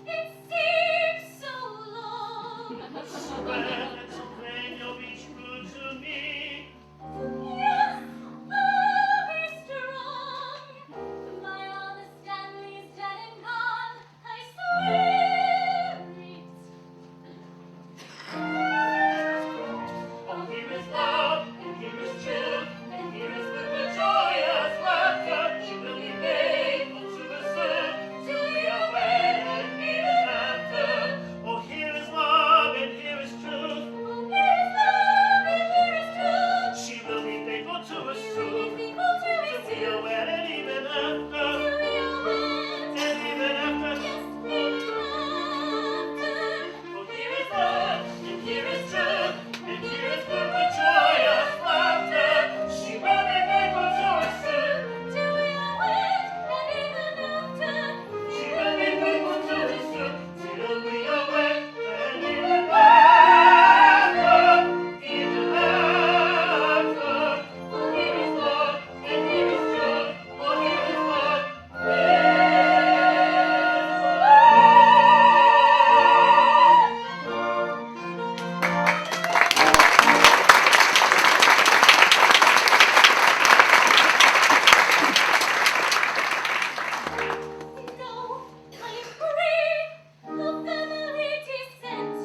It seems so long. Swear that to claim you'll be true to me. Yes, I'll be strong. My honest Stanley's dead and gone. I swear it. Oh, here is love, and here is truth, and here is the joyous laughter. She will be faithful to pursue till we are wed, even after. Oh, here is love, and here is truth. Oh, here is love, and here is truth. She will be faithful to Till we pursue people to till his we are wed, and even after. till we are wed. And even after. Yes, even after. Oh, here is love, and here is truth, and here is the joyous laughter. She will be faithful to pursue. Till we are wed, and even after. She will be faithful to pursue till we are wed, and even after. Even after. Oh, here is love, and here is truth. Oh, here is love. No, I am free of family descent.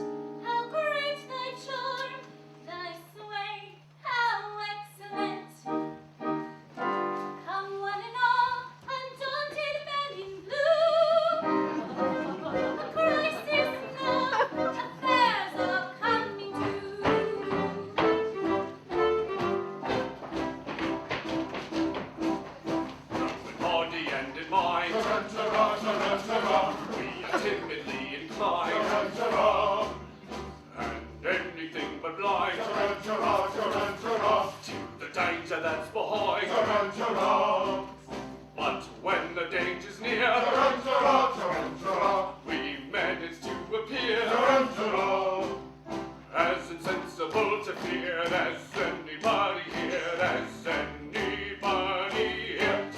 How great thy charm, thy sway, how excellent. Come one and all, undaunted men in blue. A crisis now, affairs are coming With body and in mind, we are timidly inclined, and anything but blind to the danger that's behind. But when the danger's near, we manage to appear as insensible to fear as anybody here, as anybody here.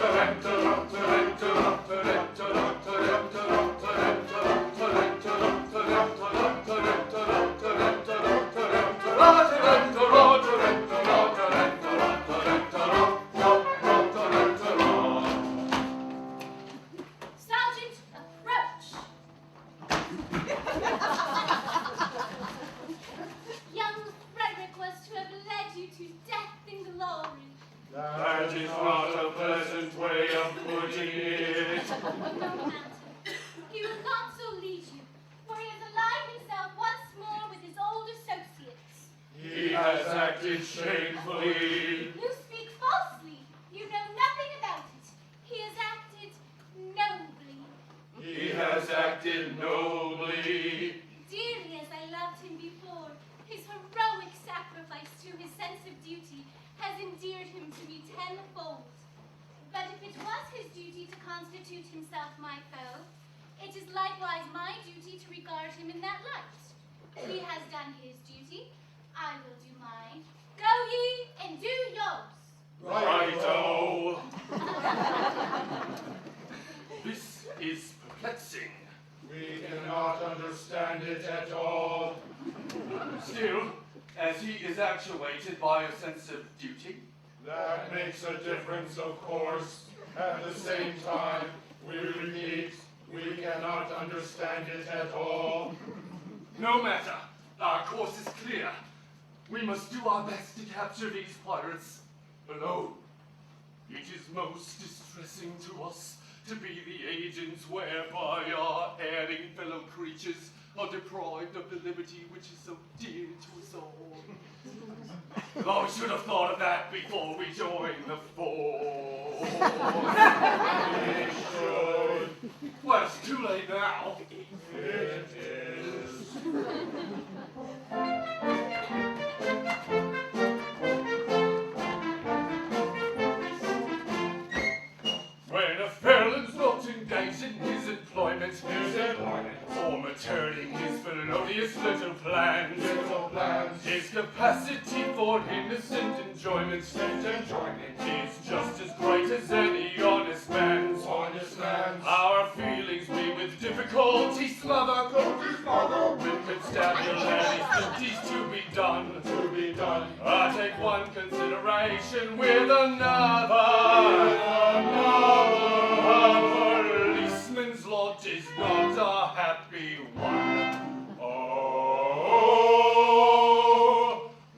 Sergeant, approach. Young Frederick was to have led you to death and glory. That is not a pleasant way of putting it. No matter. He will not so lead you, for he has allied himself once more with his old associates. He has acted shamefully. You speak falsely. You know nothing about it. He has acted nobly. He has acted nobly. Dearly as I loved him before, his heroic sacrifice to his sense of duty has endeared him to me tenfold. But if it was his duty to constitute himself my foe, it is likewise my duty to regard him in that light. He has done his duty, I will do mine. Go ye and do yours. Righto. This is perplexing. We cannot understand it at all. Still, as he is actuated by a sense of duty, That makes a difference, of course. At the same time, we repeat, we cannot understand it at all. no matter. Our course is clear. We must do our best to capture these pirates below. It is most distressing to us to be the agents whereby our erring fellow creatures are deprived of the liberty which is so dear to us all. Well, we should have thought of that before we joined the force. We should. Well, it's too late now. It is. When a felon's not engaged in his employment, or maturing his felonious little plans, his capacity for innocent enjoyment is just as great as any honest man's. happy one. Oh,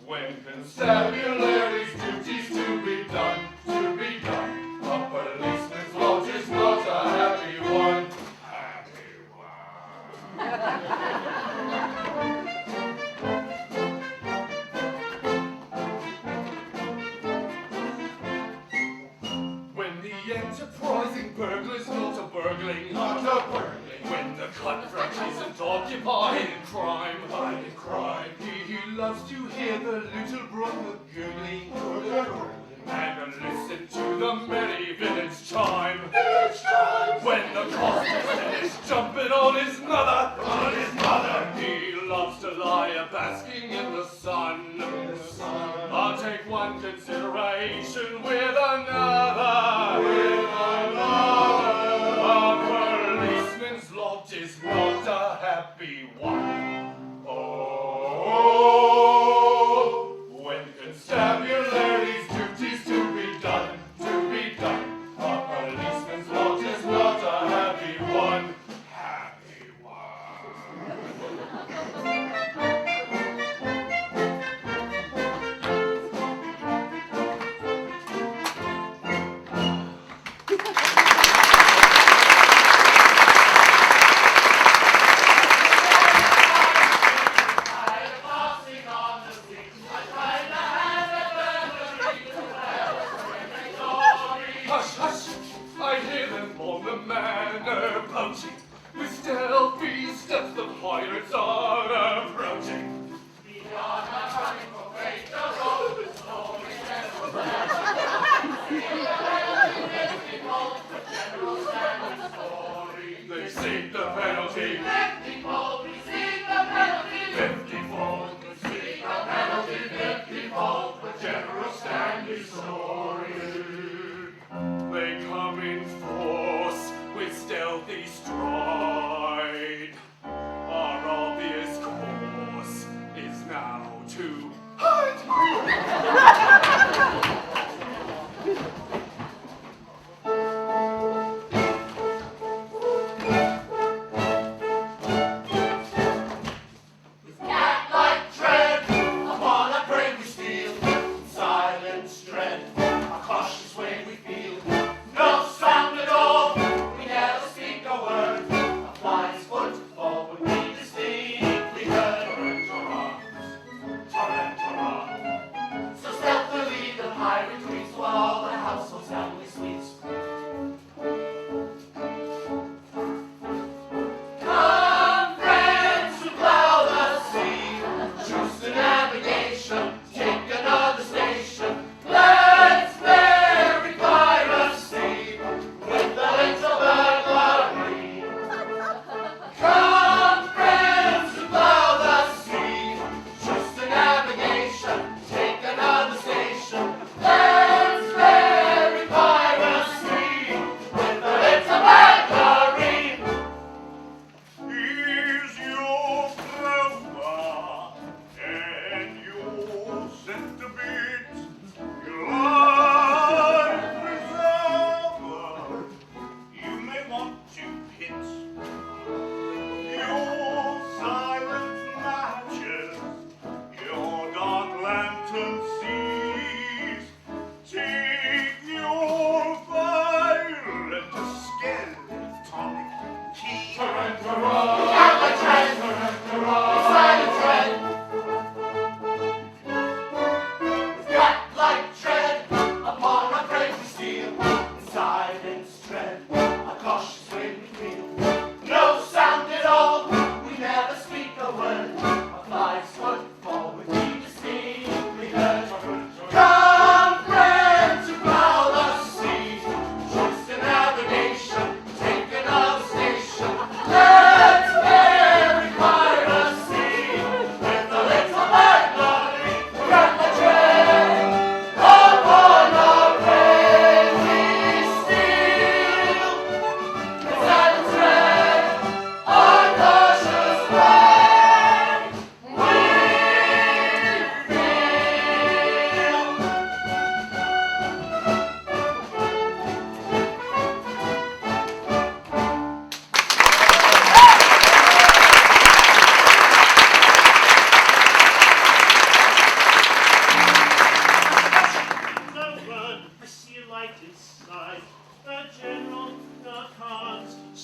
when constabulary's duties to be done, a policeman's lodge is not a happy one. Happy When the enterprising burglar's not a burgling, when the cutthroat isn't occupied in crime, he loves to hear the little brother gurgling, and listen to the merry village chime. When the coster's is jumping on his mother, he loves to lie a-basking in the sun. I'll take one consideration with another. A policeman's lot is not a happy one. Oh, when constabulary's duties to be done, a policeman's lot is not a happy one. Happy Hush, hush! I hear them on the manor poaching. With stealthy steps the pirates are approaching. They seek the penalty. 50 fold, we seek the penalty. 50 fold, we seek the penalty. 50 fold, the General Stanley's story. They come in force with stealthy stride. Our obvious course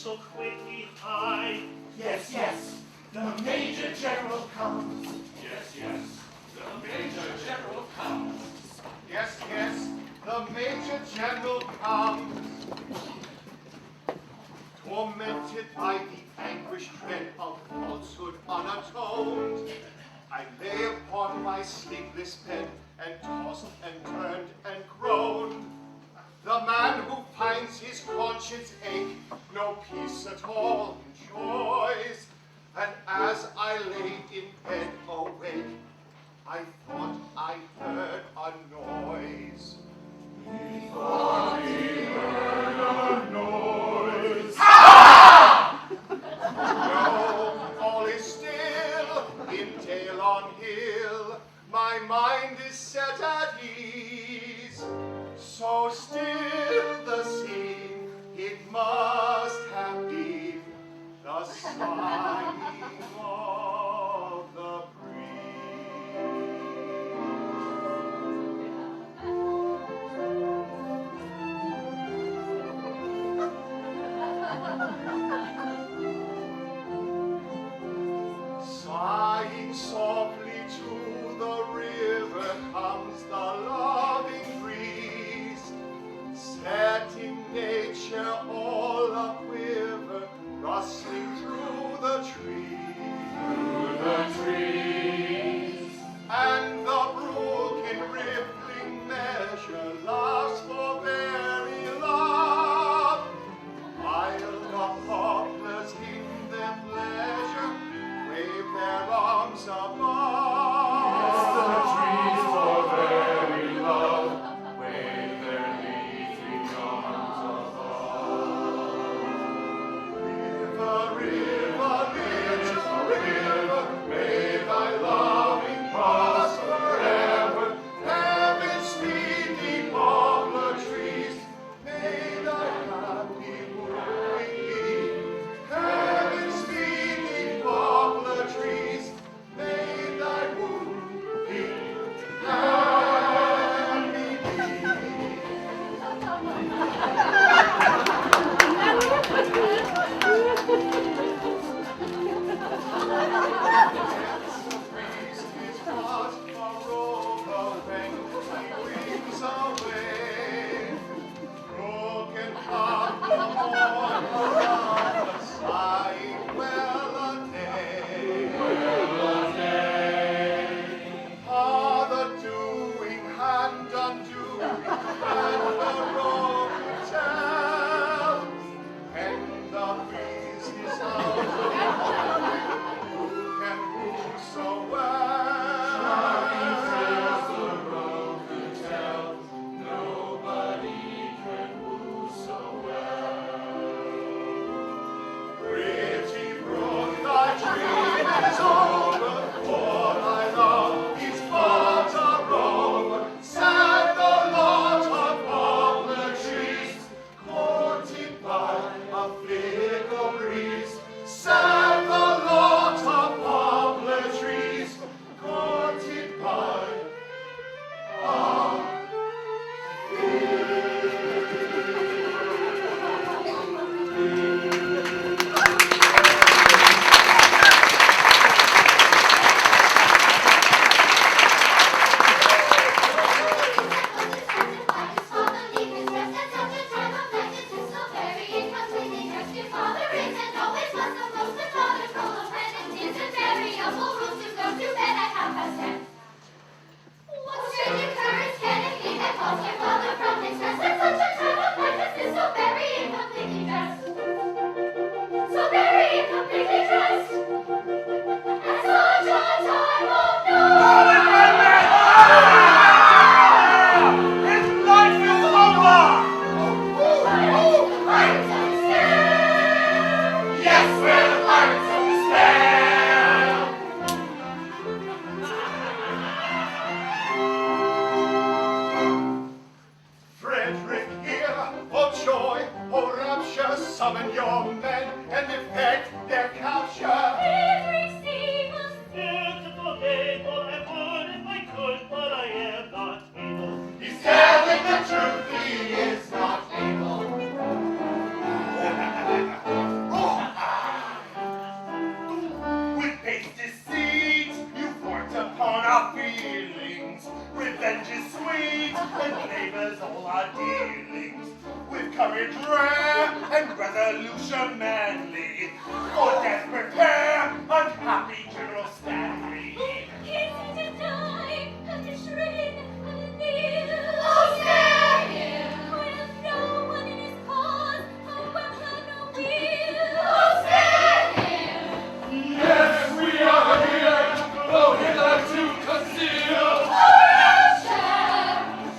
so quickly high. Yes, yes, the Major General comes. Yes, yes, the Major General comes. Yes, yes, the Major General comes. Tormented by the anguish dread of falsehood unatoned, I lay upon my sleepless bed and tossed and turned and groaned. The man who finds his conscience ache no peace at all enjoys. And as I lay in bed awake, I thought I heard a noise. Methought he heard a noise. Ha! No, all is still in dale on hill. My mind is set at ease. So still the scene, it must have been the sighing of the Sighing softly to the river comes the loving breeze, setting nature all a quiver, rustling through the trees. And the brook in rippling measure laughs for very love, while the poplars in their pleasure wave their arms above. Yes, the trees for very love wave their leafy arms above. River, river, little river, may thy loving prosper ever. Heaven's speedy poplar trees, may thy happy wooing be. Heaven's speedy poplar trees, may thy wooing be. Happy be. His heart a rover when he wings away. Broken heart the morn around the sighing well a day. Ah, the doing hand undoing and the road to tell. And the breeze is out, who can woo so well? The road to tell, nobody can woo so well. Pretty brook, thy dream is over, for thy love is but a rover. Sad the lot of poplar trees, courted by a fickle breeze. Sad the lot of poplar trees, courted by a So very incompletely dressed, at such a time of His life is over! Pirates of Penzance! Yes, we're the Pirates of Despair! Frederick here, oh joy, oh rapture, summon your men and effect their capture. Beautiful day, all I would if I could, but I am not able. He's telling the truth, he is not able. courage rare and resolution manly. For death prepare, unhappy General Stanley. Easy to die and to shrink and kneel. Oh, stand here! With no one in his cause, a weapon or wheel. Oh, stand here! Yes, we are here, though hitherto concealed.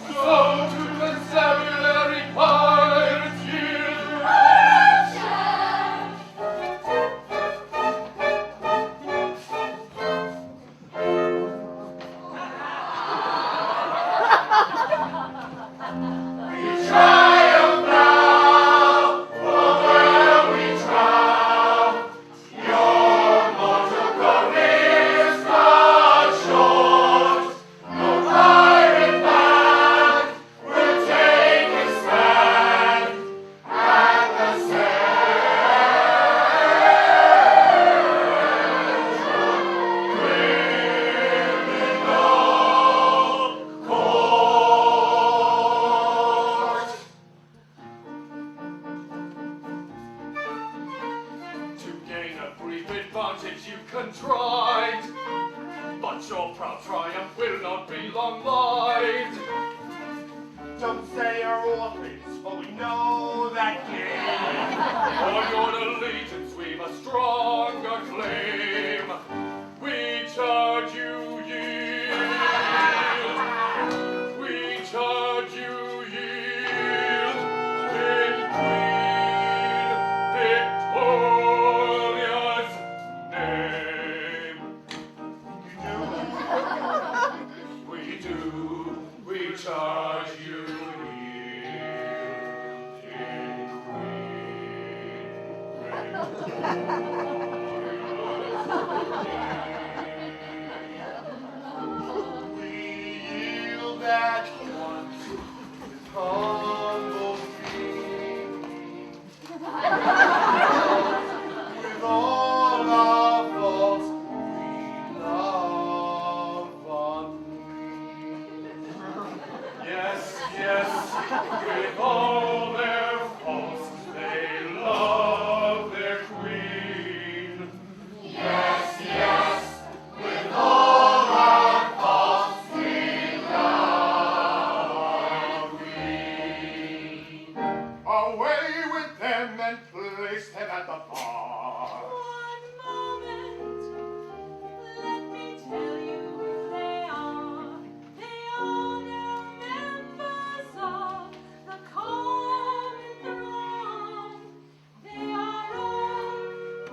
So to constabulary pirates yield. We triumph now, for where we travel, your mortal career's not short. No pirate band will take his stand at the criminal court. To gain a brief advantage you contrived, but your proud triumph will not be long-lived. Don't say your orphans, for we know that game. On your allegiance we've a stronger claim. We charge you yield. We charge you yield in Queen Victoria's name. We do, we charge you yield in We yield at once with humble feeling. With all our faults, we love on Yes, yes, with all their faults, they love their queen. Yes, yes, With all our faults, we love queen. Away with them and place them at the bar. One moment, let me tell you who they are. They are now members of the common throng. They are all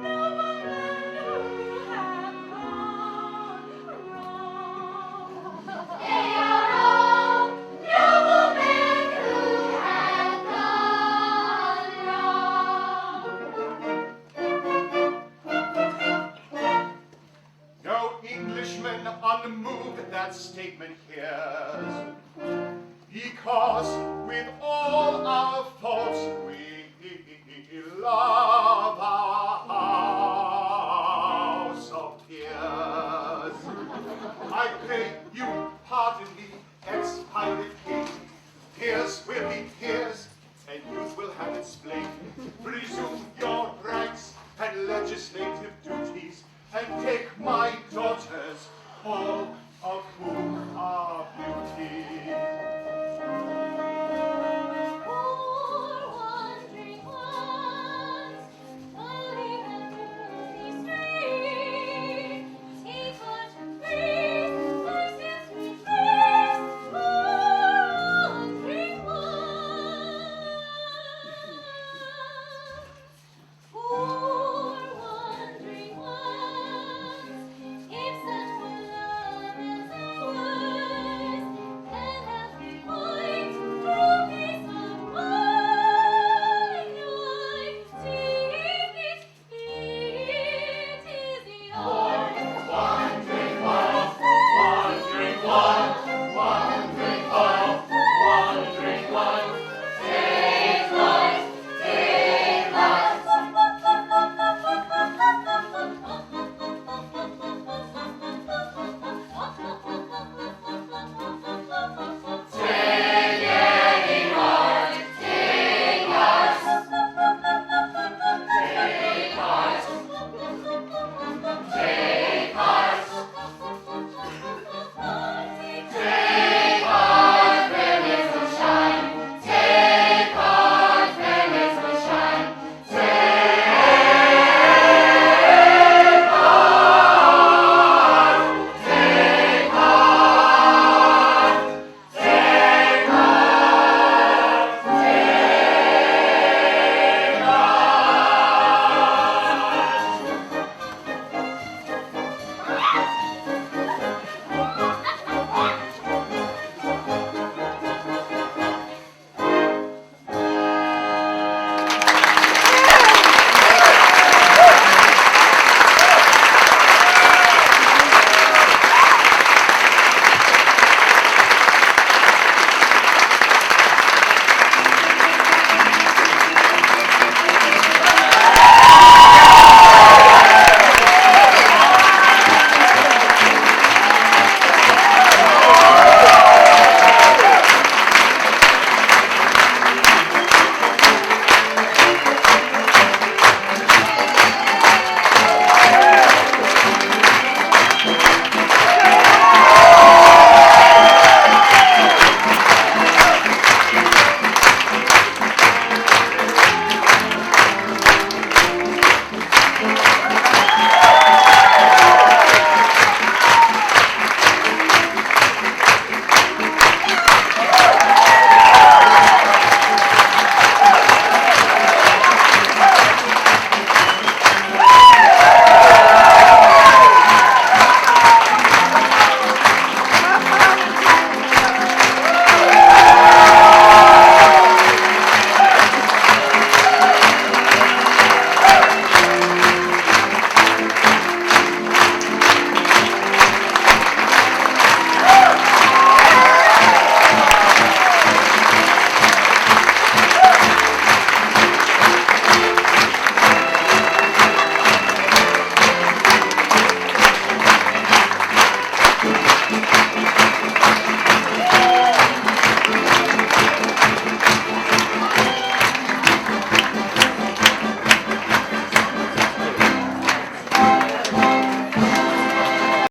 noblemen who have gone wrong. they are all noblemen who have gone wrong. No Englishman on the move that statement hears. Because with all our faults we love our house of peers. I pray you pardon me, ex-pirate king. Peers will be peers, and youth will have its blame. Resume your ranks and legislative duties, and take